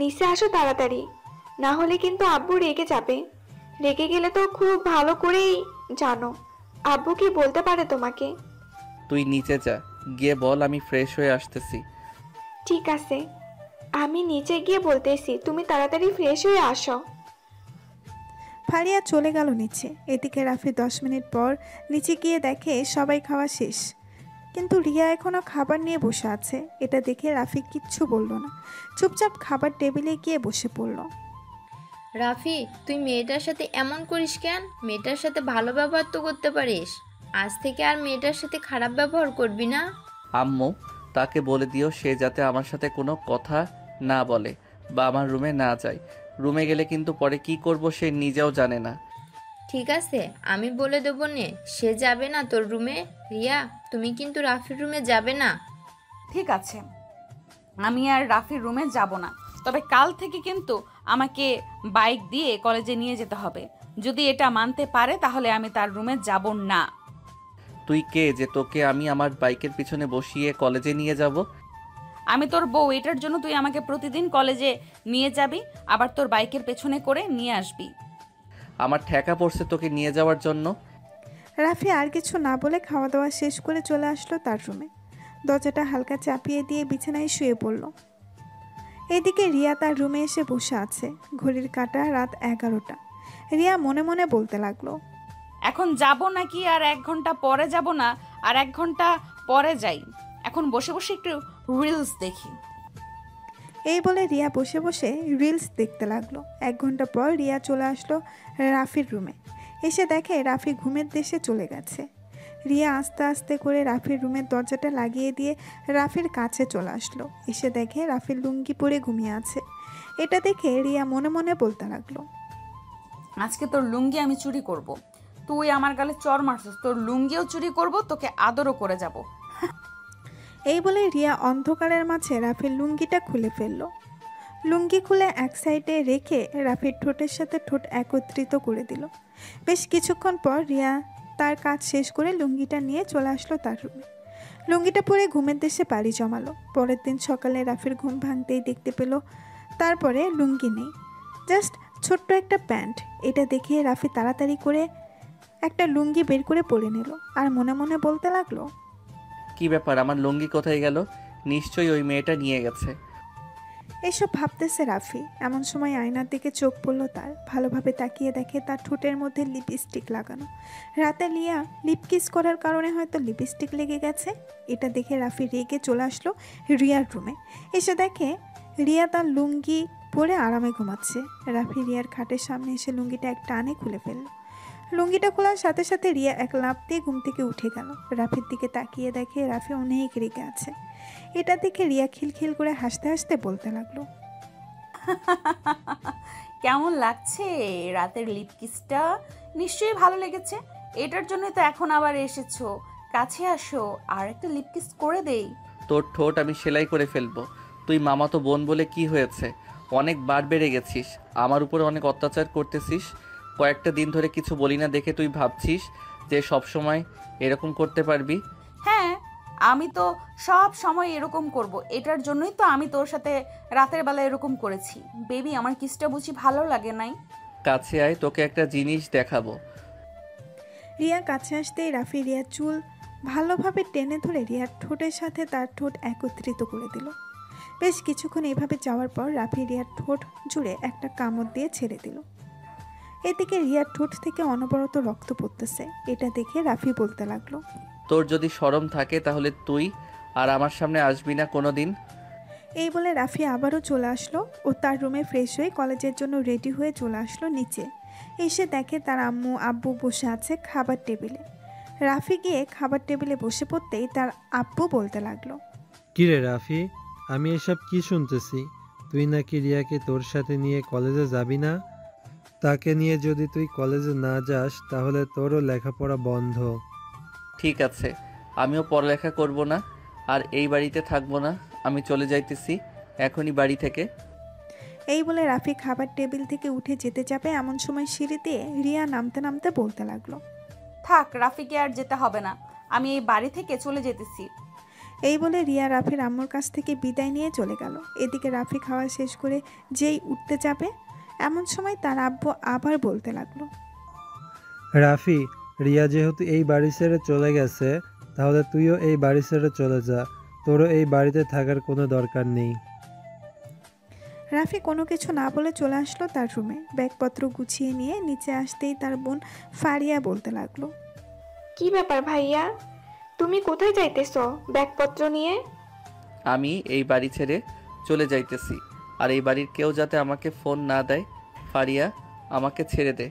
নিচে আসো তাড়াতাড়ি, না হলে কিন্তু আব্বু রেগে যাবে। রেগে গেলে তো খুব ভালো করেই জানো, আব্বু কি বলতে পারে তোমাকে। তুই নিচে যা, গিয়ে বল আমি ফ্রেশ হয়ে আসতেছি। ঠিক আছে, আমি নিচে গিয়ে বলতেছি, তুমি তাড়াতাড়ি ফ্রেশ হয়ে আসো। ফারিয়া চলে গেল নিচে। এদিকে রাফি 10 মিনিট পর নিচে গিয়ে দেখে সবাই খাওয়া শেষ, কিন্তু রিয়া এখনো খাবার নিয়ে বসে আছে। এটা দেখে রাফি কিচ্ছু বলল না, চুপচাপ খাবার টেবিলে গিয়ে বসে পড়ল। রাফি, তুই মেয়েটার সাথে এমন করিস কেন? মেয়েটার সাথে ভালো ব্যবহার তো করতে পারিস। আজ থেকে আর মেয়েটার সাথে খারাপ ব্যবহার করবি না। আম্মু, তাকে বলে দিও সে যাতে আমার সাথে কোনো কথা না বলে বা আমার রুমে না যায়। রুমে গেলে কিন্তু পরে কি করব সে নিজেও জানে না। ঠিক আছে, আমি বলে দেবো নে, সে যাবে না তোর রুমে। রিয়া, তুমি কিন্তু রাফির রুমে যাবে না। ঠিক আছে, আমি আর রাফির রুমে যাব না। তবে কাল থেকে কিন্তু আমাকে বাইক দিয়ে কলেজে নিয়ে যেতে হবে। যদি এটা মানতে পারে তাহলে আমি তার রুমে যাব না। তুই কে যে তোকে আমি আমার বাইকের পিছনে বসিয়ে কলেজে নিয়ে যাব? আমি তোর বউ, এটার জন্য তুই আমাকে প্রতিদিন কলেজে নিয়ে যাবি, আবার তোর বাইকের পেছনে করে নিয়ে আসবি। আমার ঠেকা পড়ছে তোকে নিয়ে যাওয়ার জন্য। রাফি আর কিছু না বলে খাওয়া দাওয়া শেষ করে চলে আসলো তার রুমে। দরজাটা হালকা চাপিয়ে দিয়ে বিছানায় শুয়ে পড়ল। এদিকে রিয়া তার রুমে এসে বসে আছে। ঘড়ির কাঁটা রাত 11টা। রিয়া মনে মনে বলতে লাগলো, এখন যাব নাকি আর 1 ঘন্টা পরে যাব, না আর 1 ঘন্টা পরে যাই। এখন বসে বসে একটু রিলস দেখি। এই বলে রিয়া বসে বসে রিলস দেখতে লাগলো। 1 ঘন্টা পর রিয়া চলে আসলো রাফির রুমে। এসে দেখে রাফি ঘুমের দেশে চলে গেছে। রিয়া আস্তে আস্তে করে রাফির রুমের দরজাটা লাগিয়ে দিয়ে রাফির কাছে চলে আসলো। এসে দেখে রাফির লুঙ্গি পরে ঘুমিয়ে আছে। এটা দেখে রিয়া মনে মনে বলতে লাগলো, আজকে তোর লুঙ্গি আমি চুরি করব। তুই আমার গালে চর মারছিস, তোর লুঙ্গিও চুরি করব, তোকে আদরও করে যাব। এই বলে রিয়া অন্ধকারের মাঝে রাফির লুঙ্গিটা খুলে ফেললো। লুঙ্গি খুলে এক সাইডে রেখে রাফির ঠোঁটের সাথে ঠোঁট একত্রিত করে দিল। বেশ কিছুক্ষণ পর রিয়া তার কাজ শেষ করে লুঙ্গিটা নিয়ে চলে আসলো তার রুমে। লুঙ্গিটা পরে ঘুমের দেশে পাড়ি জমালো। পরের দিন সকালে রাফির ঘুম ভাঙতেই দেখতে পেল তারপরে লুঙ্গি নেই, জাস্ট ছোট্ট একটা প্যান্ট। এটা দেখে রাফি তাড়াতাড়ি করে একটা লুঙ্গি বের করে পরে নিল আর মনে মনে বলতে লাগলো, কি ব্যাপার, আমার লুঙ্গি কোথায় গেল? নিশ্চয়ই ওই মেয়েটা নিয়ে গেছে। এসব ভাবতেছে রাফি। এমন সময় আয়নার দিকে চোখ পড়ল তার। ভালোভাবে তাকিয়ে দেখে তার ঠোঁটের মধ্যে লিপস্টিক লাগানো। রাতে লিয়া লিপ কিস করার কারণে হয়তো লিপস্টিক লেগে গেছে। এটা দেখে রাফি রেগে চলে আসলো রিয়ার রুমে। এসে দেখে রিয়া তার লুঙ্গি পরে আরামে ঘুমাচ্ছে। রাফি রিয়ার খাটের সামনে এসে লুঙ্গিটা এক টানে খুলে ফেলল। লুঙ্গিটা খোলার সাথে সাথে রিয়া এক লাফ দিয়ে ঘুম থেকে উঠে গেল। রাফির দিকে তাকিয়ে দেখে রাফি অনেক রেগে আছে। এটা দেখে রিয়া খিলখিল করে হাসতে হাসতে বলতে লাগলো, কেমন লাগছে রাতের লিপ কিসটা? নিশ্চয়ই ভালো লেগেছে। এটার জন্যই তো এখন আবার এসেছো। কাছে আসো, আর একটা লিপ কিস করে দেই। তোর ঠোঁট আমি সেলাই করে ফেলবো। তুই মামাতো বোন বলে কি হয়েছে? অনেক বার বেড়ে গেছিস, আমার উপরে অনেক অত্যাচার করতেছিস। কয়েকটা দিন ধরে কিছু বলি না দেখে তুই ভাবছিস যে সব সময় এরকম করতে পারবি। হ্যাঁ, আমি তো সব সময় এরকম করব। এটার জন্যই তো আমি তোর সাথে রাতের বেলা এরকম করেছি। বেবি, আমার কিসটা বুঝি ভালো লাগে নাই? কাছে আয়, তোকে একটা জিনিস দেখাবো। রিয়া কাছে আসতেই রাফি রিয়ার চুল ভালোভাবে টেনে ধরে রিয়ার ঠোঁটের সাথে তার ঠোঁট একত্রিত করে দিল। বেশ কিছুক্ষণ এইভাবে যাওয়ার পর রাফি রিয়ার ঠোঁট জুড়ে একটা কামড় দিয়ে ছেড়ে দিল। এদিকে রিয়ার ঠোঁট থেকে অনবরত রক্ত পড়তেছে। এটা দেখে রাফি বলতে লাগলো, তোর যদি শরম থাকে তাহলে তুই আর আমার সামনে আসবি না কোনো দিন। এই বলে রাফি আবারও চলে আসলো ও তার রুমে ফ্রেশ হয়ে কলেজের জন্য রেডি হয়ে চলে আসলো নিচে। এসে দেখে তার আম্মু আব্বু বসে আছে খাবার টেবিলে। রাফি গিয়ে খাবার টেবিলে বসে পড়তেই তার আব্বু বলতে লাগলো, কিরে রাফি, আমি এসব কি শুনতেছি? তুই নাকি রিয়াকে তোর সাথে নিয়ে কলেজে যাবি না? তাকে নিয়ে যদি তুই কলেজে না যাস তাহলে তোরও লেখাপড়া বন্ধ। ঠিক আছে, আমিও পড়ালেখা করব না আর এই বাড়িতে থাকবো না। আমি চলে যাইতেছি এখনই বাড়ি থেকে। এই বলে রাফি খাবার টেবিল থেকে উঠে যেতে যাবে এমন সময় সিঁড়ি দিয়ে রিয়া নামতে নামতে বলতে লাগলো, থাক, রাফিকে আর যেতে হবে না, আমি এই বাড়ি থেকে চলে যেতেছি। এই বলে রিয়া রাফির আম্মুর কাছ থেকে বিদায় নিয়ে চলে গেল। এদিকে রাফি খাওয়া শেষ করে যেই উঠতে যাবে এমন সময় তার আব্বু আবার বলতে লাগলো, রাফি, রিয়া যেহেতু এই বাড়ি ছেড়ে চলে গেছে তাহলে তুইও এই বাড়ি ছেড়ে চলে যা। তোরও এই বাড়িতে থাকার কোনো দরকার নেই। রাফি কোনো কিছু না বলে চলে আসলো তার রুমে। ব্যাগপত্র গুছিয়ে নিয়ে নিচে আসতেই তার বোন ফারিয়া বলতে লাগলো, কি ব্যাপার ভাইয়া, তুমি কোথায় যাইতেছো ব্যাগপত্র নিয়ে? আমি এই বাড়ি ছেড়ে চলে যাইতেছি, আর এই বাড়ির কেউ যাতে আমাকে ফোন না দেয়। ফারিয়া, আমাকে ছেড়ে দে।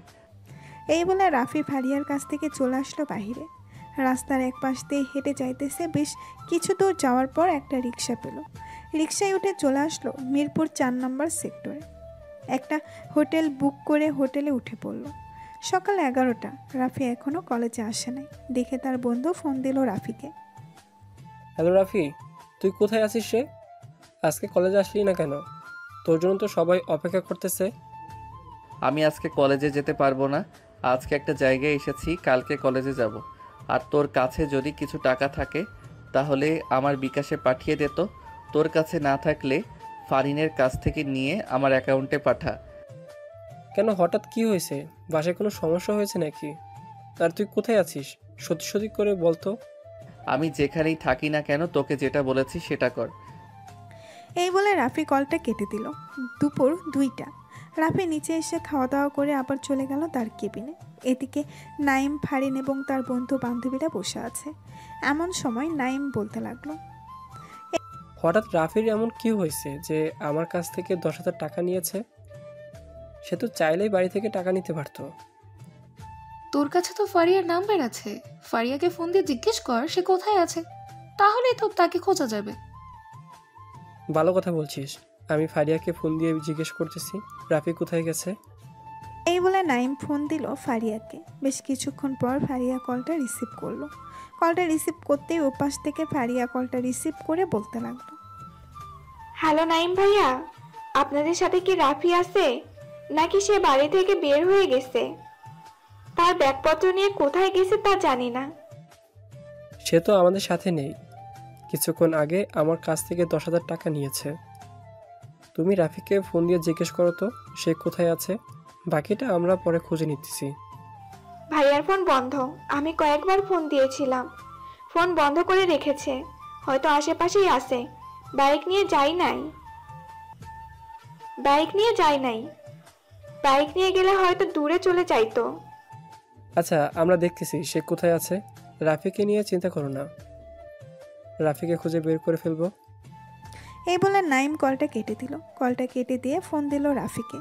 এই বলে রাফি ফারিয়ার কাছ থেকে চলে আসলো বাহিরে। রাস্তার এক পাশ দিয়ে হেঁটে যাইতেছে। বেশ কিছু দূর যাওয়ার পর একটা রিক্সা পেল। রিক্সায় উঠে চলে আসলো মিরপুর 4 নম্বর সেক্টরে। একটা হোটেল বুক করে হোটেলে উঠে পড়ল। সকাল 11টা। রাফি এখনও কলেজে আসে নাই দেখে তার বন্ধু ফোন দিল রাফিকে। হ্যালো রাফি, তুই কোথায় আছিস রে? আজকে কলেজে আসলি না কেন? তোর জন্য তো সবাই অপেক্ষা করতেছে। আমি আজকে কলেজে যেতে পারবো না। আজকে একটা জায়গায় এসেছি, কালকে কলেজে যাব। আর তোর কাছে যদি কিছু টাকা থাকে তাহলে আমার বিকাশে পাঠিয়ে দে তো। তোর কাছে না থাকলে ফারিনের কাছ থেকে নিয়ে আমার অ্যাকাউন্টে পাঠা। কেন, হঠাৎ কি হয়েছে? বাসায় কোনো সমস্যা হয়েছে নাকি? আর তুই কোথায় আছিস? সত্যি সত্যি করে বলতো। আমি যেখানেই থাকি না কেন, তোকে যেটা বলেছি সেটা কর। এই বলে রাফি কলটা কেটে দিল। দুপুর 2টা। রাফি নিচে এসে খাওয়া দাওয়া করে আবার চলে গেল তার কেবিনে। এদিকে নাইম, ফারিন এবং তার বন্ধু বান্ধবীরা বসে আছে। এমন সময় নাইম বলতে লাগলো, হঠাৎ রাফির এমন কি হয়েছে যে আমার কাছ থেকে 10,000 টাকা নিয়েছে? সে তো চাইলেই বাড়ি থেকে টাকা নিতে পারতো। তোর কাছে তো ফারিয়ার নাম্বার আছে, ফারিয়াকে ফোন দিয়ে জিজ্ঞেস কর সে কোথায় আছে, তাহলেই তো তাকে খোঁজা যাবে। ভালো কথা বলছিস। আমি ফারিয়াকে ফোন দিয়ে জিজ্ঞেস করতেছি রাফি কোথায় গেছে। এই বলে নাইম ফোন দিল ফারিয়াকে। বেশ কিছুক্ষণ পর ফারিয়া কলটা রিসিভ করলো। কলটা রিসিভ করতেই ওপাশ থেকে ফারিয়া কলটা রিসিভ করে বলতে লাগলো, হ্যালো নাইম ভাইয়া, আপনাদের সাথে কি রাফি আছে নাকি সে বাড়ি থেকে বের হয়ে গেছে? তার ব্যাগপত্র নিয়ে কোথায় গেছে তা জানি না। সে তো আমাদের সাথে নেই। কিছুক্ষণ আগে আমার কাছ থেকে 10,000 টাকা নিয়েছে। তুমি রাফিকে ফোন দিয়ে জিজ্ঞেস করো তো সে কোথায় আছে। বাকিটা আমরা পরে খুঁজে নিতেছি। ভাইয়ার ফোন বন্ধ, আমি কয়েকবার ফোন দিয়েছিলাম, ফোন বন্ধ করে রেখেছে। হয়তো আশেপাশেই আছে। বাইক নিয়ে যাই নাই। বাইক নিয়ে গেলে হয়তো দূরে চলে যাইতো। আচ্ছা, আমরা দেখতেছি সে কোথায় আছে। রাফিকে নিয়ে চিন্তা করো না, রাফিকে খুঁজে বের করে ফেলবো। এই বলে নাইম কলটা কেটে দিল। কলটা কেটে দিয়ে ফোন দিল রাফিকে,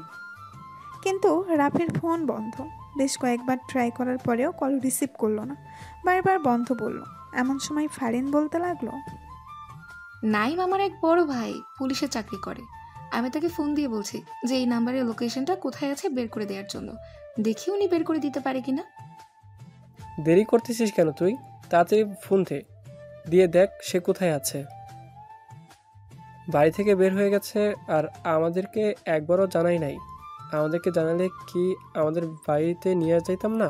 কিন্তু রাফির ফোন বন্ধ। বেশ কয়েকবার ট্রাই করার পরেও কল রিসিভ করলো না, বারবার বন্ধ বলল। এমন সময় ফারিন বলতে লাগলো, নাইম আমার এক বড় ভাই, পুলিশে চাকরি করে। আমি তাকে ফোন দিয়ে বলছি যে এই নাম্বারের লোকেশনটা কোথায় আছে বের করে দেওয়ার জন্য। দেখি উনি বের করে দিতে পারে কিনা। দেরি করতেছিস কেন তুই? তাড়াতাড়ি ফোন দিয়ে দেখ সে কোথায় আছে। বাড়ি থেকে বের হয়ে গেছে আর আমাদেরকে একবারও জানাই নাই। আমাদেরকে জানালে কি আমাদের বাড়িতে নিয়ে যাইতাম না?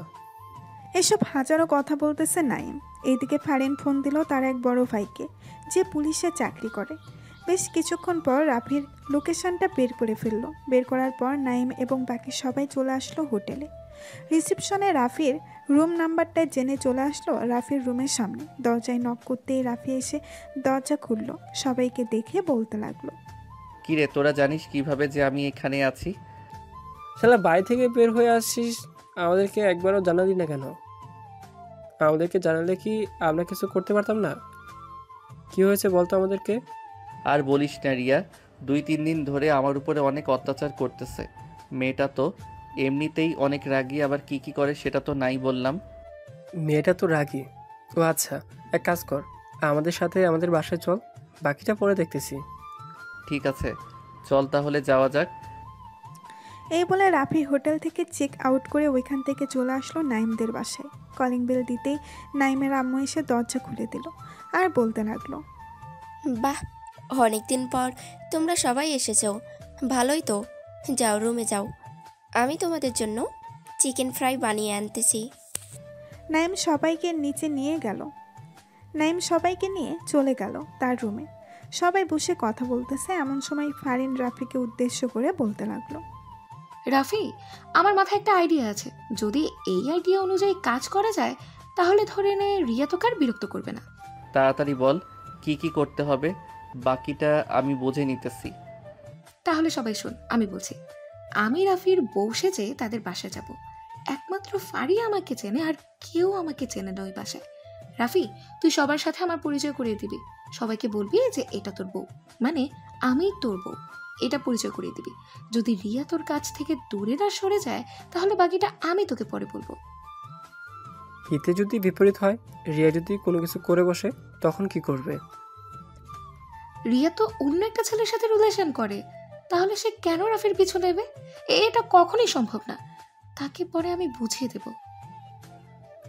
এসব হাজারো কথা বলতেছে নাইম। এইদিকে ফারিন ফোন দিল তার এক বড় ভাইকে, যে পুলিশে চাকরি করে। বেশ কিছুক্ষণ পর রাফির লোকেশনটা বের করে ফেললো। বের করার পর নাইম এবং বাকি সবাই চলে আসলো হোটেলে। রিসেপশনে রাফির রুম নাম্বারটা জেনে চলে আসলো রাফির রুমের সামনে। দরজায় নক করতেই রাফি এসে দরজা খুললো। সবাইকে দেখে বলতে লাগলো, কিরে, তোরা জানিস কিভাবে যে আমি এখানে আছি? শালা, বাড়ি থেকে বের হয়ে আসছিস, আমাদেরকে একবারও জানালি না কেন? আমাদেরকে জানালে কি আমরা কিছু করতে পারতাম না? কি হয়েছে বলতো আমাদেরকে। আর বলিস না রিয়া, 2-3 দিন ধরে আমার উপরে অনেক অত্যাচার করতেছে। মেয়েটা তো এমনিতেই অনেক রাগী, আবার কি কি করে সেটা তো নাই বললাম। মেয়েটা তো রাগী? ও আচ্ছা, এক কাজ কর, আমাদের সাথে আমাদের বাসায় চল, বাকিটা পরে দেখতেছি। ঠিক আছে, চল তাহলে যাওয়া যাক। এই বলে রাফি হোটেল থেকে চেক আউট করে ওইখান থেকে চলে আসলো নাইমদের বাসায়। কলিং বেল দিতেই নাইমের আম্মু এসে দরজা খুলে দিল আর বলতে লাগলো, বাহ, অনেকদিন পর তোমরা সবাই এসেছো, ভালোই তো। যাও রুমে যাও, আমি তোমাদের জন্য চিকেন ফ্রাই বানিয়ে আনতেছি। নাইম সবাইকে নিয়ে চলে গেল তার রুমে। সবাই বসে কথা বলতেছে। এমন সময় ফারিন রাফিকে উদ্দেশ্য করে বলতে লাগলো, রাফি, আমার মাথায় একটা আইডিয়া আছে। যদি এই আইডিয়া অনুযায়ী কাজ করা যায় তাহলে ধরে নে রিয়া তোকে আর বিরক্ত করবে না। তাড়াতাড়ি বল কি কি করতে হবে, বাকিটা আমি বুঝে নিতেছি। তাহলে সবাই শোন, আমি বলছি। আমি রাফির বউ সেজে তাদের বাসায় যাব। একমাত্র ফারিয়া আমাকে চেনে, আর কেউ আমাকে চেনে না ওই বাসায়। রাফি, তুই সবার সাথে আমার পরিচয় করিয়ে দিবি। সবাইকে বলবি যে এটা তোর বউ, মানে আমি তোর বউ, এটা পরিচয় করিয়ে দিবি। যদি রিয়া তোর কাছ থেকে দূরে না সরে যায় তাহলে বাকিটা আমি তোকে পরে বলবো। হিতে যদি বিপরীত হয়, রিয়া যদি কোনো কিছু করে বসে, তখন কি করবে? রিয়া তো অন্য একটা ছেলের সাথে রিলেশন করে, তাহলে সে কেন রাফির পিছু নেবে? এটা কখনোই সম্ভব না। তাকে পরে আমি বুঝিয়ে দেব।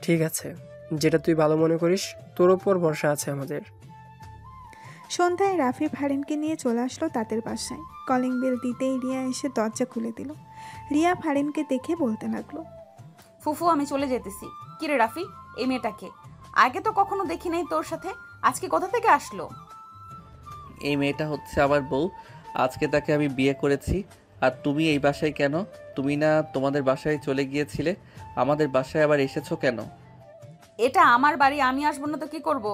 ঠিক আছে, যেটা তুই ভালো মনে করিস, তোর ওপর ভরসা আছে আমাদের। সন্ধ্যায় রাফি ফারিনকে নিয়ে চলে আসলো তাদের বাসায়। কলিং বেল দিতেই রিয়া এসে দরজা খুলে দিল। রিয়া ফারিনকে দেখে বলতে লাগলো, ফুফু আমি চলে যেতেছি। কিরে রাফি, এই মেয়েটাকে আগে তো কখনো দেখি নাই তোর সাথে, আজকে কোথা থেকে আসলো? এই মেয়েটা হচ্ছে আমার বউ। আজকে তাকে আমি বিয়ে করেছি। আর তুমি এই বাসায় কেন? তুমি না তোমাদের বাসায় চলে গিয়েছিলে, আমাদের বাসায় আবার এসেছো কেন? এটা আমার বাড়ি, আমি আসবো না তো কি করব?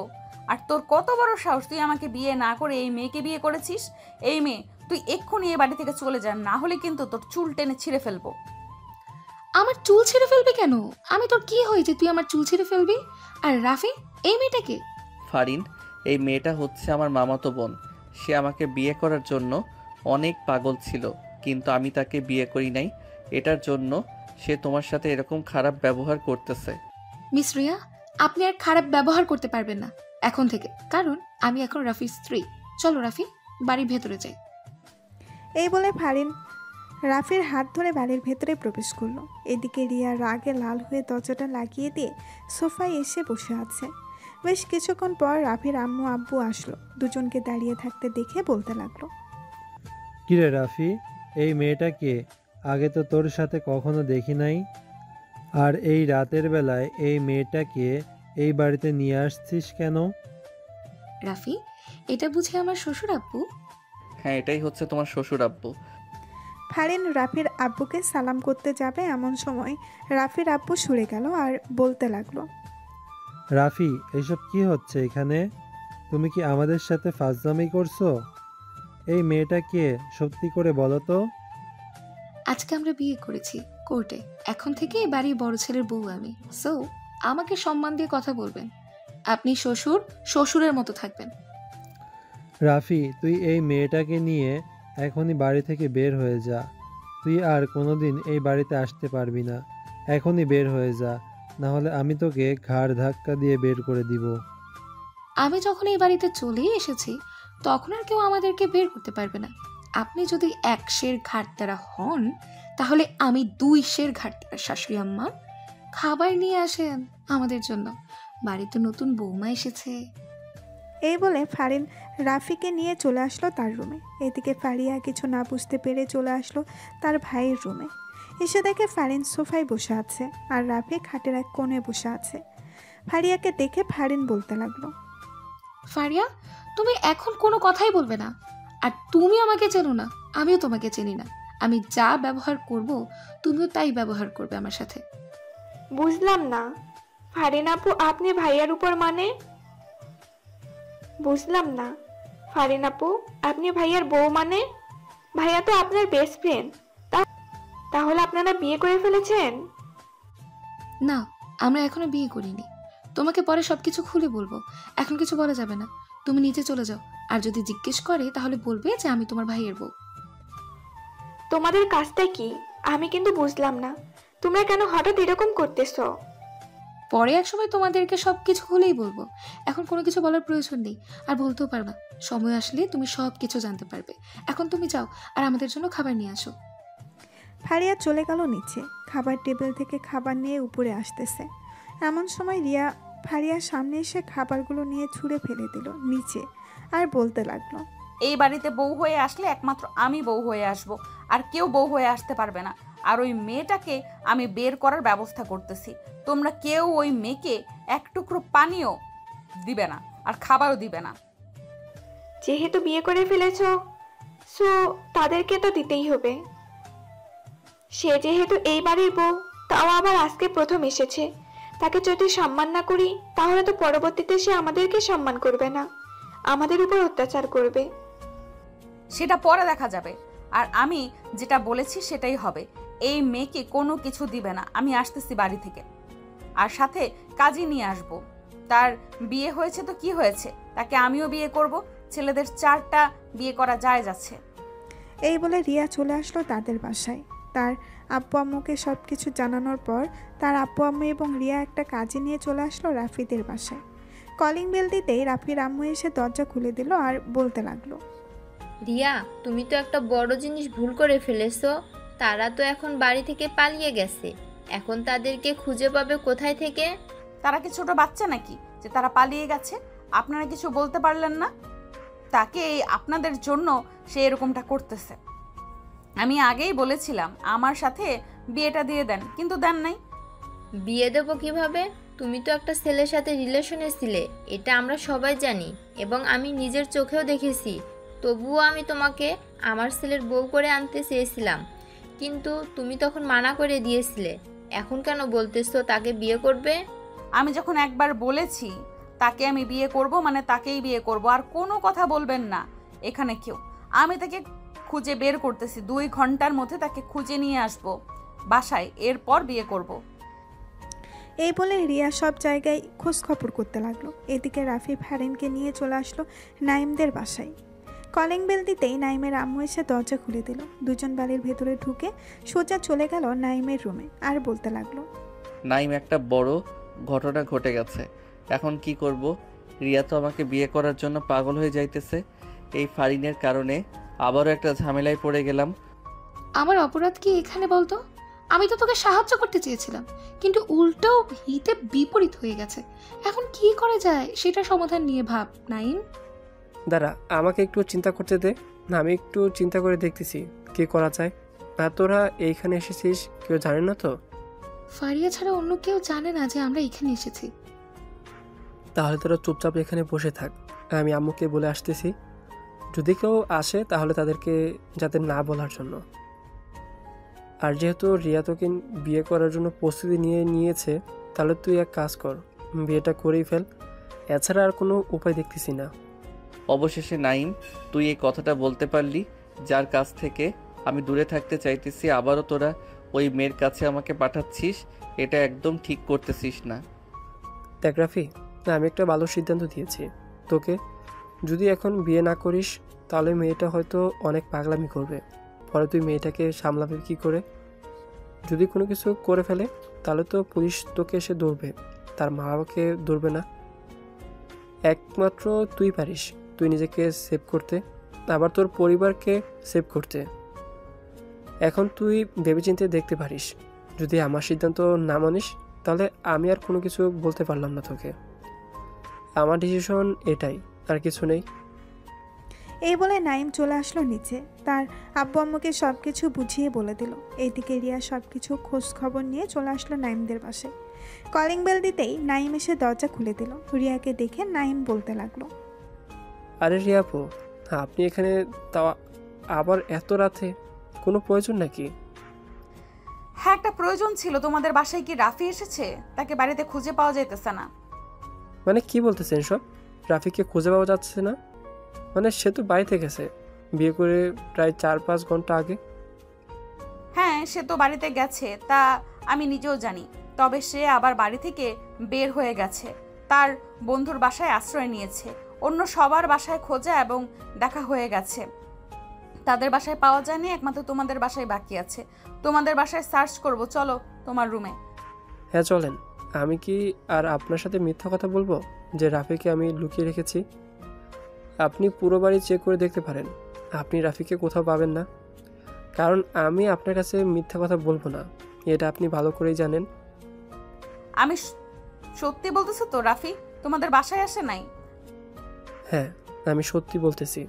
আর তোর কত বড় সাহস, তুই আমাকে বিয়ে না করে এই মেয়েকে বিয়ে করেছিস? এই মেয়ে, তুই এক্ষুনি এই বাড়ি থেকে চলে যা, না হলে কিন্তু তোর চুল টেনে ছিঁড়ে ফেলবো। আমার চুল ছিঁড়ে ফেলবি কেন? আমি তোর কি হয়েছে তুই আমার চুল ছিঁড়ে ফেলবি? আর রাফি, এই মেয়েটাকে? ফারিন, এই মেয়েটা হচ্ছে আমার মামাতো বোন। সে আমাকে বিয়ে করার জন্য অনেক পাগল ছিল, কিন্তু আমি তাকে বিয়ে করি নাই। এটার জন্য সে তোমার সাথে এরকম খারাপ ব্যবহার করতেছে। মিস রিয়া, আপনি আর খারাপ ব্যবহার করতে পারবেন না এখন থেকে, কারণ আমি এখন রাফির স্ত্রী। চলো রাফি, বাড়ির ভেতরে যাই। এই বলে ফারিন রাফির হাত ধরে বাড়ির ভেতরে প্রবেশ করলো। এদিকে রিয়া রাগে লাল হয়ে দরজাটা লাগিয়ে দিয়ে সোফায় এসে বসে আছে। বেশ কিছুক্ষণ পর রাফির আম্মু আব্বু আসলো। দুজনকে দাঁড়িয়ে থাকতে দেখে বলতে লাগলো, কিরে রাফি, এই মেয়েটা কে? আগে তো তোর সাথে কখনো দেখি নাই। আর এই রাতের বেলায় এই মেয়েটাকে এই বাড়িতে নিয়ে আসছিস কেন? রাফি, এটা বুঝি আমার শ্বশুর আব্বু? হ্যাঁ, এটাই হচ্ছে তোমার শ্বশুর আব্বু। ফারিন রাফির আব্বুকে সালাম করতে যাবে এমন সময় রাফির আব্বু সরে গেল আর বলতে লাগলো, রাফি, এসব কি হচ্ছে এখানে? তুমি কি আমাদের সাথে ফাজলামি করছো? এই মেয়েটা কে সত্যি করে বলো তো? আজকে আমরা বিয়ে করেছি কোর্টে। এখন থেকে এই বাড়ির বড় ছেলের বউ আমি। সো আমাকে সম্মান দিয়ে কথা বলবেন। আপনি শ্বশুর, শ্বশুরের মতো থাকবেন। রাফি, তুই এই মেয়েটাকে নিয়ে এখনই বাড়ি থেকে বের হয়ে যা। তুই আর কোনোদিন এই বাড়িতে আসতে পারবি না। এখনই বের হয়ে যা, না হলে আমি তোকে ঘাড় ধাক্কা দিয়ে বের করে দিব। আমি যখন এই বাড়িতে চলেই এসেছি তখন আর কেউ আমাদেরকে বের করতে পারবে না। আপনি যদি 1 সের ঘাটতারা হন, তাহলে আমি 2 সের ঘাটতারা। শাশুড়ি আম্মা, খাবার নিয়ে আসেন আমাদের জন্য, বাড়িতে নতুন বৌমা এসেছে। এই বলে ফারিন রাফিকে নিয়ে চলে আসলো তার রুমে। এদিকে ফারিয়া কিছু না বুঝতে পেরে চলে আসলো তার ভাইয়ের রুমে। এসে দেখে ফারিন সোফায় বসে আছে আর রাফি খাটের এক কোণে বসে আছে। ফারিয়াকে দেখে ফারিন বলতে লাগলো, ফারিয়া, তুমি এখন কোনো কথাই বলবে না। আর তুমি আমাকে চেনো না, আমিও তোমাকে চিনি না। আমি যা ব্যবহার করব তুমিও তাই ব্যবহার করবে আমার সাথে। বুঝলাম না ফারিন আপু, আপনি ভাইয়ার উপর মানে? বুঝলাম না ফারিন আপু, আপনি ভাইয়ার বউ মানে? ভাইয়া তো আপনার বেস্ট ফ্রেন্ড। তাহলে আপনারা বিয়ে করে ফেলেছেন? না, আমরা এখনো বিয়ে করিনি। তোমাকে পরে সবকিছু খুলে বলবো, এখন কিছু বলা যাবে না। তুমি নিচে চলে যাও, আর যদি জিজ্ঞেস করে তাহলে বলবে যে আমি তোমার ভাইয়ের বউ। তোমাদের কাজটা কি আমি কিন্তু বুঝলাম না। তোমরা কেন হঠাৎ এরকম করতেছো? পরে এক সময় তোমাদেরকে সবকিছু খুলেই বলবো, এখন কোনো কিছু বলার প্রয়োজন নেই, আর বলতেও পারবা। সময় আসলে তুমি সব কিছু জানতে পারবে। এখন তুমি যাও আর আমাদের জন্য খাবার নিয়ে আসো। ফারিয়া চলে গেল নিচে। খাবার টেবিল থেকে খাবার নিয়ে উপরে আসতেছে এমন সময় রিয়া ফারিয়ার সামনে এসে খাবারগুলো নিয়ে ছুঁড়ে ফেলে দিল নিচে আর বলতে লাগলো, এই বাড়িতে বউ হয়ে আসলে একমাত্র আমি বউ হয়ে আসব, আর কেউ বউ হয়ে আসতে পারবে না। আর ওই মেয়েটাকে আমি বের করার ব্যবস্থা করতেছি। তোমরা কেউ ওই মেয়েকে এক টুকরো পানিও দিবে না, আর খাবারও দিবে না। যেহেতু বিয়ে করে ফেলেছো, সো তাদেরকে তো দিতেই হবে। সে যেহেতু এই বাড়ির বউ, তাও আবার আজকে প্রথম এসেছে, তাকে যদি সম্মান না করি তাহলে তো পরবর্তীতে সে আমাদেরকে সম্মান করবে না, আমাদের উপর অত্যাচার করবে। সেটা পরে দেখা যাবে। আর আমি যেটা বলেছি সেটাই হবে। এই মেয়েকে কোনো কিছু দিবে না। আমি আসতেছি বাড়ি থেকে, আর সাথে কাজী নিয়ে আসব। তার বিয়ে হয়েছে তো কি হয়েছে, তাকে আমিও বিয়ে করব। ছেলেদের 4টা বিয়ে করা যায় যাচ্ছে। এই বলে রিয়া চলে আসলো তাদের বাসায়। তার আব্বু আম্মুকে সব কিছু জানানোর পর তার আব্বু আম্মু এবং রিয়া একটা কাজে নিয়ে চলে আসলো রাফিদের বাসায়। কলিং বেল দিতেই রাফির আম্মু এসে দরজা খুলে দিল আর বলতে লাগলো, রিয়া, তুমি তো একটা বড় জিনিস ভুল করে ফেলেছো। তারা তো এখন বাড়ি থেকে পালিয়ে গেছে, এখন তাদেরকে খুঁজে পাবে কোথায় থেকে? তারা কি ছোট বাচ্চা নাকি যে তারা পালিয়ে গেছে? আপনারা কিছু বলতে পারলেন না? তাকে আপনাদের জন্য সে এরকমটা করতেছে। আমি আগেই বলেছিলাম আমার সাথে বিয়েটা দিয়ে দেন, কিন্তু দেন নাই। বিয়ে দেবো কিভাবে? তুমি তো একটা ছেলের সাথে রিলেশনে ছিলে, এটা আমরা সবাই জানি এবং আমি নিজের চোখেও দেখেছি। তবুও আমি তোমাকে আমার ছেলের বউ করে আনতে চেয়েছিলাম, কিন্তু তুমি তখন মানা করে দিয়েছিলে। এখন কেন বলতেছো তাকে বিয়ে করবে? আমি যখন একবার বলেছি তাকে আমি বিয়ে করব মানে তাকেই বিয়ে করব, আর কোনো কথা বলবেন না এখানে কেউ। আমি তাকে খুঁজে বের করতেছি, 2 ঘন্টার মধ্যে তাকে খুঁজে নিয়ে আসব বাসায়, এরপর বিয়ে করব। এই বলে রিয়া সব জায়গায় খোঁজ খবর করতে লাগলো। এদিকে রাফি ফারিনকে নিয়ে চলে আসলো নাইমদের বাসায়। কলিং বেল দিতেই নাইমের আম্মু এসে দরজা খুলে দিল। দুজন বাড়ির ভেতরে ঢুকে সোজা চলে গেল নাইমের রুমে, আর বলতে লাগলো, নাইম, একটা বড় ঘটনা ঘটে গেছে। এখন কি করব? রিয়া তো আমাকে বিয়ে করার জন্য পাগল হয়ে যাইতেছে। এই ফারিনের কারণে আবারও একটা ঝামেলায় পড়ে গেলাম। আমার অপরাধ কি এখানে বলতো? আমি তো তোকে সাহায্য করতে চেয়েছিলাম, কিন্তু উল্টো হিতে বিপরীত হয়ে গেছে। এখন কি করা যায় সেটা সমাধান নিয়ে ভাব নাইম। দাঁড়া, আমাকে একটু চিন্তা করতে দে। আমি একটু চিন্তা করে দেখতেছি কি করা যায়। আর তোরা এইখানে এসেছিস কেউ জানে না তো? ফারিয়া ছাড়া অন্য কেউ জানে না যে আমরা এখানে এসেছি। তাহলে তোরা চুপচাপ এখানে বসে থাক, আমি আম্মুকে বলে আসতেছি। যদি কেউ আসে তাহলে তাদেরকে যাতে না বলার জন্য। আর যেহেতু রিয়া তোকে বিয়ে করার জন্য প্রস্তুতি নিয়েছে, তাহলে তুই এক কাজ কর, বিয়েটা করেই ফেল। এছাড়া আর কোনো উপায় দেখতেছি না। অবশেষে নাইম, তুই এই কথাটা বলতে পারলি যার কাছ থেকে আমি দূরে থাকতে চাইতেছি, আবারও তোরা ওই মেয়ের কাছে আমাকে পাঠাচ্ছিস। এটা একদম ঠিক করতেছিস না। দেখ রাফি, আমি একটা ভালো সিদ্ধান্ত দিয়েছি তোকে। যদি এখন বিয়ে না করিস তাহলে মেয়েটা হয়তো অনেক পাগলামি করবে, পরে তুই মেয়েটাকে সামলাবে কি করে? যদি কোনো কিছু করে ফেলে তাহলে তো পুলিশ তোকে এসে ধরবে, তার মা বাবাকে ধরবে না। একমাত্র তুই পারিস তুই নিজেকে সেভ করতে, আবার তোর পরিবারকে সেভ করতে। এখন তুই ভেবেচিন্তে দেখতে পারিস। যদি আমার সিদ্ধান্ত না মানিস তাহলে আমি আর কোনো কিছু বলতে পারলাম না তোকে। আমার ডিসিশন এটাই, আর কিছু নেই। এই বলে নাইম চলে আসলো নিচে, তার আব্বু আম্মুকে সব কিছু বুঝিয়ে বলে দিল। এইদিকে রিয়া সব কিছু খোঁজ খবর নিয়ে চলে আসলো নাইমদের বাসায়। কলিং বেল দিতেই নাইম এসে দরজা খুলে দিল। রিয়াকে দেখে নাইম বলতে লাগলো, আরে রিয়াপু, আপনি এখানে তাও আবার এত রাতে, কোনো প্রয়োজন নাকি? হ্যাঁ, একটা প্রয়োজন ছিল। তোমাদের বাসায় কি রাফি এসেছে? তাকে বাড়িতে খুঁজে পাওয়া যাইতেছে না। মানে কি বলতেছেন সব? রাফিকে খুঁজে পাওয়া যাচ্ছে না মানে? সে তো বাড়িতে গেছে বিয়ে করে প্রায় 4-5 ঘন্টা আগে। হ্যাঁ, সে তো বাড়িতে গেছে, তা আমি নিজেও জানি। তবে সে আবার বাড়ি থেকে বের হয়ে গেছে, তার বন্ধুর বাসায় আশ্রয় নিয়েছে। অন্য সবার বাসায় খোঁজা এবং দেখা হয়ে গেছে, তাদের বাসায় পাওয়া যায়নি। একমাত্র তোমাদের বাসায় বাকি আছে। তোমাদের বাসায় সার্চ করব, চলো তোমার রুমে। হ্যাঁ চলেন। আমি কি আর আপনার সাথে মিথ্যা কথা বলবো যে রাফিকে আমি লুকিয়ে রেখেছি? আপনি পুরো বাড়ি চেক করে দেখতে পারেন, আপনি রাফিকে কোথাও পাবেন না। কারণ আমি আপনার কাছে মিথ্যা কথা বলবো না, এটা আপনি ভালো করেই জানেন। আমি সত্যি বলতেছি তো, রাফি তোমাদের বাসায় আসে নাই? হ্যাঁ, আমি সত্যি বলতেছি,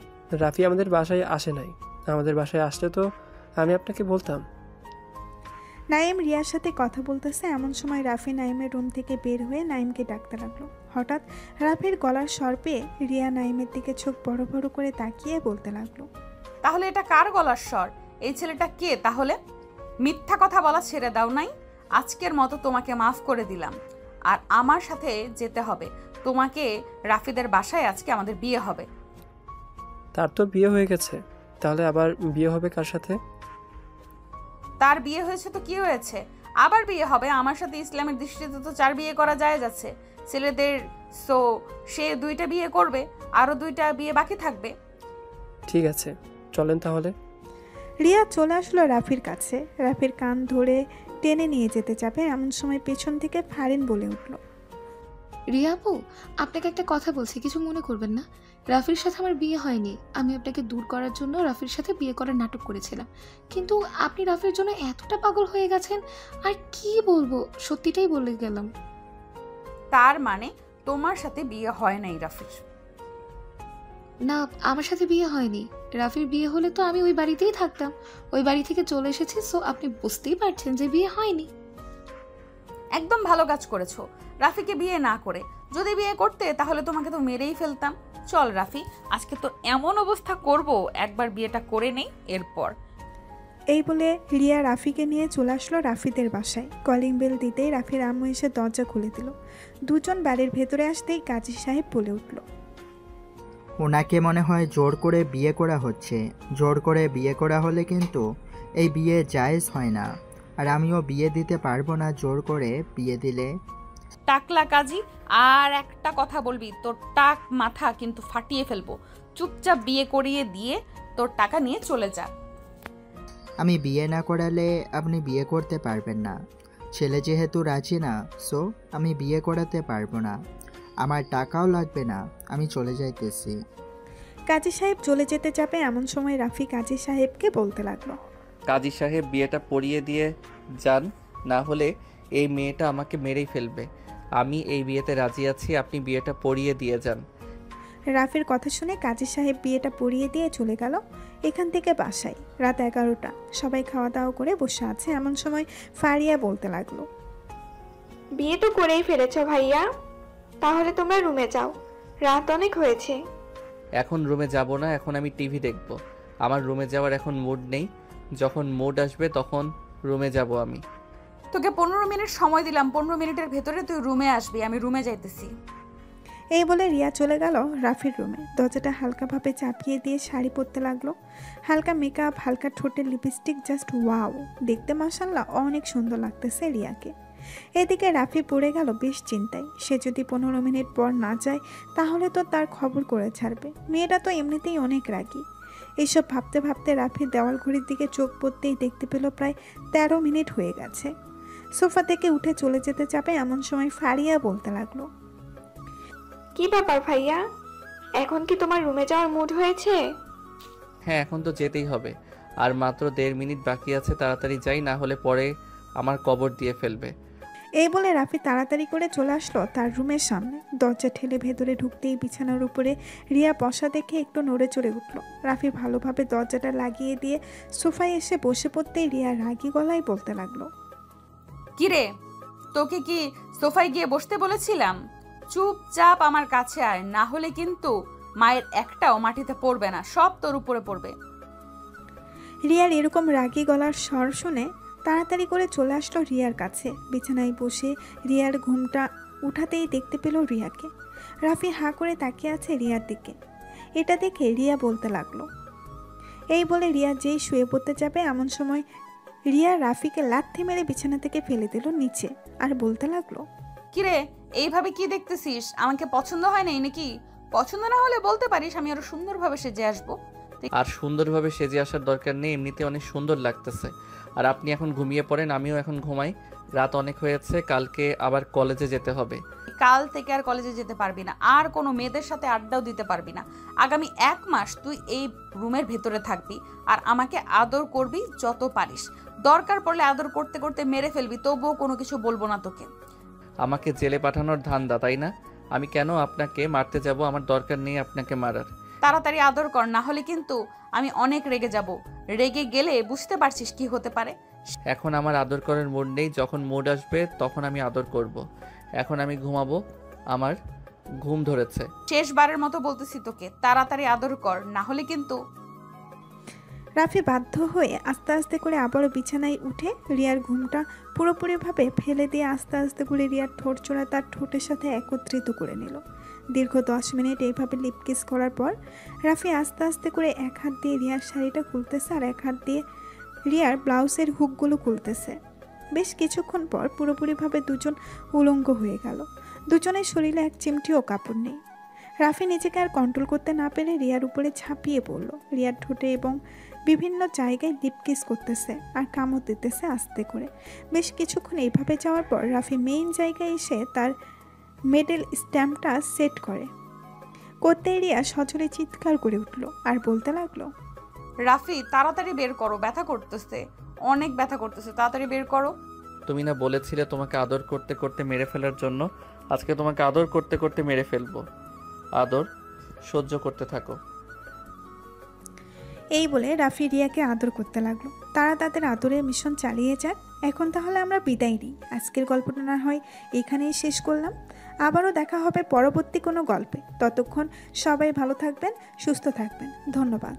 রাফি আমাদের বাসায় আসে নাই। আমাদের বাসায় আসলে তো আমি আপনাকে বলতাম। নাইম রিয়ার সাথে কথা বলতেছে, এমন সময় রাফি নাইমের রুম থেকে বের হয়ে নাইমকে ডাকতে লাগলো। হঠাৎ রাফির গলার স্বর পেয়ে রিয়া নাইমের দিকে চোখ বড় বড় করে তাকিয়ে বলতে লাগলো, তাহলে এটা কার গলার স্বর? এই ছেলেটা কে তাহলে? মিথ্যা কথা বলা ছেড়ে দাও নাই। আজকের মতো তোমাকে মাফ করে দিলাম, আর আমার সাথে যেতে হবে তোমাকে। রাফিদের বাসায় আজকে আমাদের বিয়ে হবে। তার তো বিয়ে হয়ে গেছে, তাহলে আবার বিয়ে হবে কার সাথে? তার বিয়ে হয়েছে তো কি হয়েছে, আবার বিয়ে হবে। আমার সাথে ইসলামের দৃষ্টিতে তো 4 বিয়ে করা যায় যাচ্ছে ছেলেদের। সো সে 2টা বিয়ে করবে, আরো 2টা বিয়ে বাকি থাকবে। ঠিক আছে, চলেন তাহলে। রিয়া চলে আসলো রাফির কাছে। রাফির কান ধরে টেনে নিয়ে যেতে যাবে, এমন সময় পেছন থেকে ফারিন বলে উঠল, রিয়া আপু, আপনাকে একটা কথা বলছি, কিছু মনে করবেন না। রাফির সাথে আমার বিয়ে হয়নি। আমি আপনাকে দূর করার জন্য রাফির সাথে বিয়ে করার নাটক করেছিলাম, কিন্তু আপনি রাফির জন্য এতটা পাগল হয়ে গেছেন, আর কি বলবো, সত্যিটাই বলে গেলাম। তার মানে তোমার সাথে বিয়ে হয় নাই রাফির? না, আমার সাথে বিয়ে হয়নি। রাফির বিয়ে হলে তো আমি ওই বাড়িতেই থাকতাম। ওই বাড়ি থেকে চলে এসেছি, সো আপনি বুঝতেই পারছেন যে বিয়ে হয়নি। একদম ভালো কাজ করেছো রাফিকে বিয়ে না করে। যদি বিয়ে করতে তাহলে তোমাকে তো মেরেই ফেলতাম। চল রাফি, আজকে তো এমন অবস্থা করব, একবার বিয়েটা করে নেই এরপর। এই বলে রিয়া রাফিকে নিয়ে চলে আসলো রাফিদের বাসায়। কলিং বেল দিতেই রাফির আম্মু এসে দরজা খুলে দিল। দুজন বাড়ির ভেতরে আসতেই কাজী সাহেব বলে উঠল, ওনাকে মনে হয় জোর করে বিয়ে করা হচ্ছে। জোর করে বিয়ে করা হলে কিন্তু এই বিয়ে জায়েজ হয় না, আর আমিও বিয়ে দিতে পারবো না জোর করে বিয়ে দিলে। টাকলা কাজী, আর একটা কথা বলবি তোর টাক মাথা কিন্তু ফাটিয়ে ফেলবো। চুপচাপ বিয়ে করিয়ে দিয়ে তোর টাকা নিয়ে চলে যা। আমি বিয়ে না করালে আপনি বিয়ে করতে পারবেন না। ছেলে যেহেতু রাজি না, সো আমি বিয়ে করাতে পারবো না। আমার টাকাও লাগবে না, আমি চলে যাইতেছি। কাজী সাহেব চলে যেতে যাবে এমন সময় রাফি কাজী সাহেবকে বলতে লাগলো, কাজী সাহেব বিয়েটা পড়িয়ে দিয়ে যান, না হলে এই মেয়েটা আমাকে মেরেই ফেলবে। আমি এই বিয়েতে রাজি আছি, আপনি বিয়েটা পড়িয়ে দিয়ে যান। রাফির কথা শুনে কাজী সাহেব বিয়েটা পড়িয়ে দিয়ে চলে গেল এখান থেকে বাসায়। রাত 11টা, সবাই খাওয়া দাওয়া করে বসে আছে এমন সময় ফারিয়া বলতে লাগলো, বিয়ে তো করেই ফেলেছ ভাইয়া, তাহলে তোমরা রুমে যাও, রাত অনেক হয়েছে। এখন রুমে যাব না, এখন আমি টিভি দেখব। আমার রুমে যাওয়ার এখন মুড নেই, যখন মুড আসবে তখন রুমে যাব আমি। তোকে 15 মিনিট সময় দিলাম, 15 মিনিটের ভেতরে তুই রুমে আসবি, আমি রুমে যাইতেছি। এই বলে রিয়া চলে গেল রাফির রুমে। দরজাটা হালকাভাবে চাপিয়ে দিয়ে শাড়ি পরতে লাগলো। হালকা মেকআপ, হালকা ঠোঁটের লিপস্টিক, জাস্ট ওয়াও, দেখতে মাশাআল্লাহ অনেক সুন্দর লাগতেছে রিয়াকে। এদিকে রাফি পড়ে গেল বেশ চিন্তায়। সে যদি 15 মিনিট পর না যায় তাহলে তো তার খবর করে ছাড়বে। মেয়েটা তো এমনিতেই অনেক রাগী। এইসব ভাবতে ভাবতে রাফি দেওয়াল ঘড়ির দিকে চোখ পড়তেই দেখতে পেল প্রায় 13 মিনিট হয়ে গেছে। সোফা থেকে উঠে চলে যেতে যাবে এমন সময় ফারিয়া বলতে লাগলো, কি ব্যাপার ভাইয়া, এখন কি তোমার রুমে যাওয়ার মুড হয়েছে? হ্যাঁ, এখন তো যেতেই হবে। আর মাত্র 1.5 মিনিট বাকি আছে, তাড়াতাড়ি যাই, না হলে পরে আমার কবর দিয়ে ফেলবে। এই বলে রাফি তাড়াতাড়ি করে চলে আসলো তার রুমের সামনে। দরজা ঠেলে ভেতরে ঢুকতেই বিছানার উপরে রিয়া বসা দেখে একটু নড়ে চড়ে উঠল। রাফি ভালোভাবে দরজাটা লাগিয়ে দিয়ে সোফায় এসে বসে পড়তেই রিয়া রাগী গলায় বলতে লাগলো, কিরে, তোকে কি সোফায় গিয়ে বসতে বলেছিলাম? চুপচাপ আমার কাছে আয়, না হলে কিন্তু মায়ের একটাও মাটিতে পড়বে না, সব তোর উপরে পড়বে। রিয়ার এরকম রাগী গলার স্বর শুনে তাড়াতাড়ি করে চলে আসলো রিয়ার কাছে। বিছানায় বসে রিয়ার ঘুমটা উঠাতেই দেখতে পেল রিয়াকে। রাফি হাঁ করে তাকিয়ে আছে রিয়ার দিকে। এটা দেখে রিয়া বলতে লাগলো, এই বলে রিয়া যেই শুয়ে পড়তে যাবে এমন সময় রিয়া রাফিকে লাথি মেরে বিছানা থেকে ফেলে দিল নিচে আর বলতে লাগলো, কিরে, এইভাবে কি দেখতেছিস? আমাকে পছন্দ হয় নাই নাকি? পছন্দ না হলে বলতে পারিস, আমি আরো সুন্দরভাবে সেজে আসবো। আর সুন্দরভাবে সেজে আসার দরকার নেই, এমনিতে অনেক সুন্দর লাগতেছে। আর আপনি এখন ঘুমিয়ে পড়েন, আমিও এখন ঘুমাই, রাত অনেক হয়েছে, কালকে আবার কলেজে যেতে হবে। কাল থেকে আর কলেজে যেতে পারবি না, আর কোনো মেয়েদের সাথে আড্ডাও দিতে পারবি না। আগামী 1 মাস তুই এই রুমের ভেতরে থাকবি আর আমাকে আদর করবি যত পারিস। দরকার পড়লে আদর করতে করতে মেরে ফেলবি, তবুও কোনো কিছু বলবো না তোকে। আমাকে জেলে পাঠানোর ধান্দা, তাই না? আমি কেন আপনাকে মারতে যাব? আমার দরকার নেই আপনাকে মারার। তাড়াতাড়ি আদর কর, না হলে কিন্তু আমি অনেক রেগে যাব। রেগে গেলে বুঝতে পারছিস কি হতে পারে। এখন আমার আদর করার মুড নেই, যখন মুড আসবে তখন আমি আদর করব। এখন আমি ঘুমাবো, আমার ঘুম ধরেছে। শেষবারের মতো বলতেছি তোকে, তাড়াতাড়ি আদর কর, না হলে কিন্তু। রাফি বাধ্য হয়ে আস্তে আস্তে করে আবারও বিছানায় উঠে রিয়ার ঘুমটা পুরোপুরিভাবে ফেলে দিয়ে আস্তে আস্তে করে রিয়ার ঠোঁট চোরা তার ঠোঁটের সাথে একত্রিত করে নিল। দীর্ঘ 10 মিনিট এইভাবে লিপ কিস করার পর রাফি আস্তে আস্তে করে এক হাত দিয়ে রিয়ার শাড়িটা খুলতেছে আর এক হাত দিয়ে রিয়ার ব্লাউজের হুকগুলো খুলতেছে। বেশ কিছুক্ষণ পর পুরোপুরিভাবে দুজন উলঙ্গ হয়ে গেল। দুজনের শরীরে এক চিমটিও কাপড় নেই। রাফি নিজেকে আর কন্ট্রোল করতে না পেরে রিয়ার উপরে ঝাঁপিয়ে পড়ল। রিয়ার ঠোঁটে এবং বিভিন্ন জায়গায় লিপ কিস করতেছে আর কামড় দিতেছে আস্তে করে। বেশ কিছুক্ষণ এইভাবে যাওয়ার পর রাফি মেইন জায়গায় এসে তার মেডেল স্ট্যাম্পটা সেট করতেই রিয়া সজোরে চিৎকার করে উঠল আর বলতে লাগলো, রাফি তাড়াতাড়ি বের করো, ব্যথা করতেছে, অনেক ব্যথা করতেছে, তাড়াতাড়ি বের করো। তুমি না বলেছিলে তোমাকে আদর করতে করতে মেরে ফেলার জন্য? আজকে তোমাকে আদর করতে করতে মেরে ফেলবো। আদর সহ্য করতে থাকো। এই বলে রাফি রিয়াকে আদর করতে লাগলো। তারা তাদের আদরের মিশন চালিয়ে যাক। এখন তাহলে আমরা বিদায় নিই। আজকের গল্পটা না হয় এখানেই শেষ করলাম। আবারও দেখা হবে পরবর্তী কোনো গল্পে। ততক্ষণ সবাই ভালো থাকবেন, সুস্থ থাকবেন। ধন্যবাদ।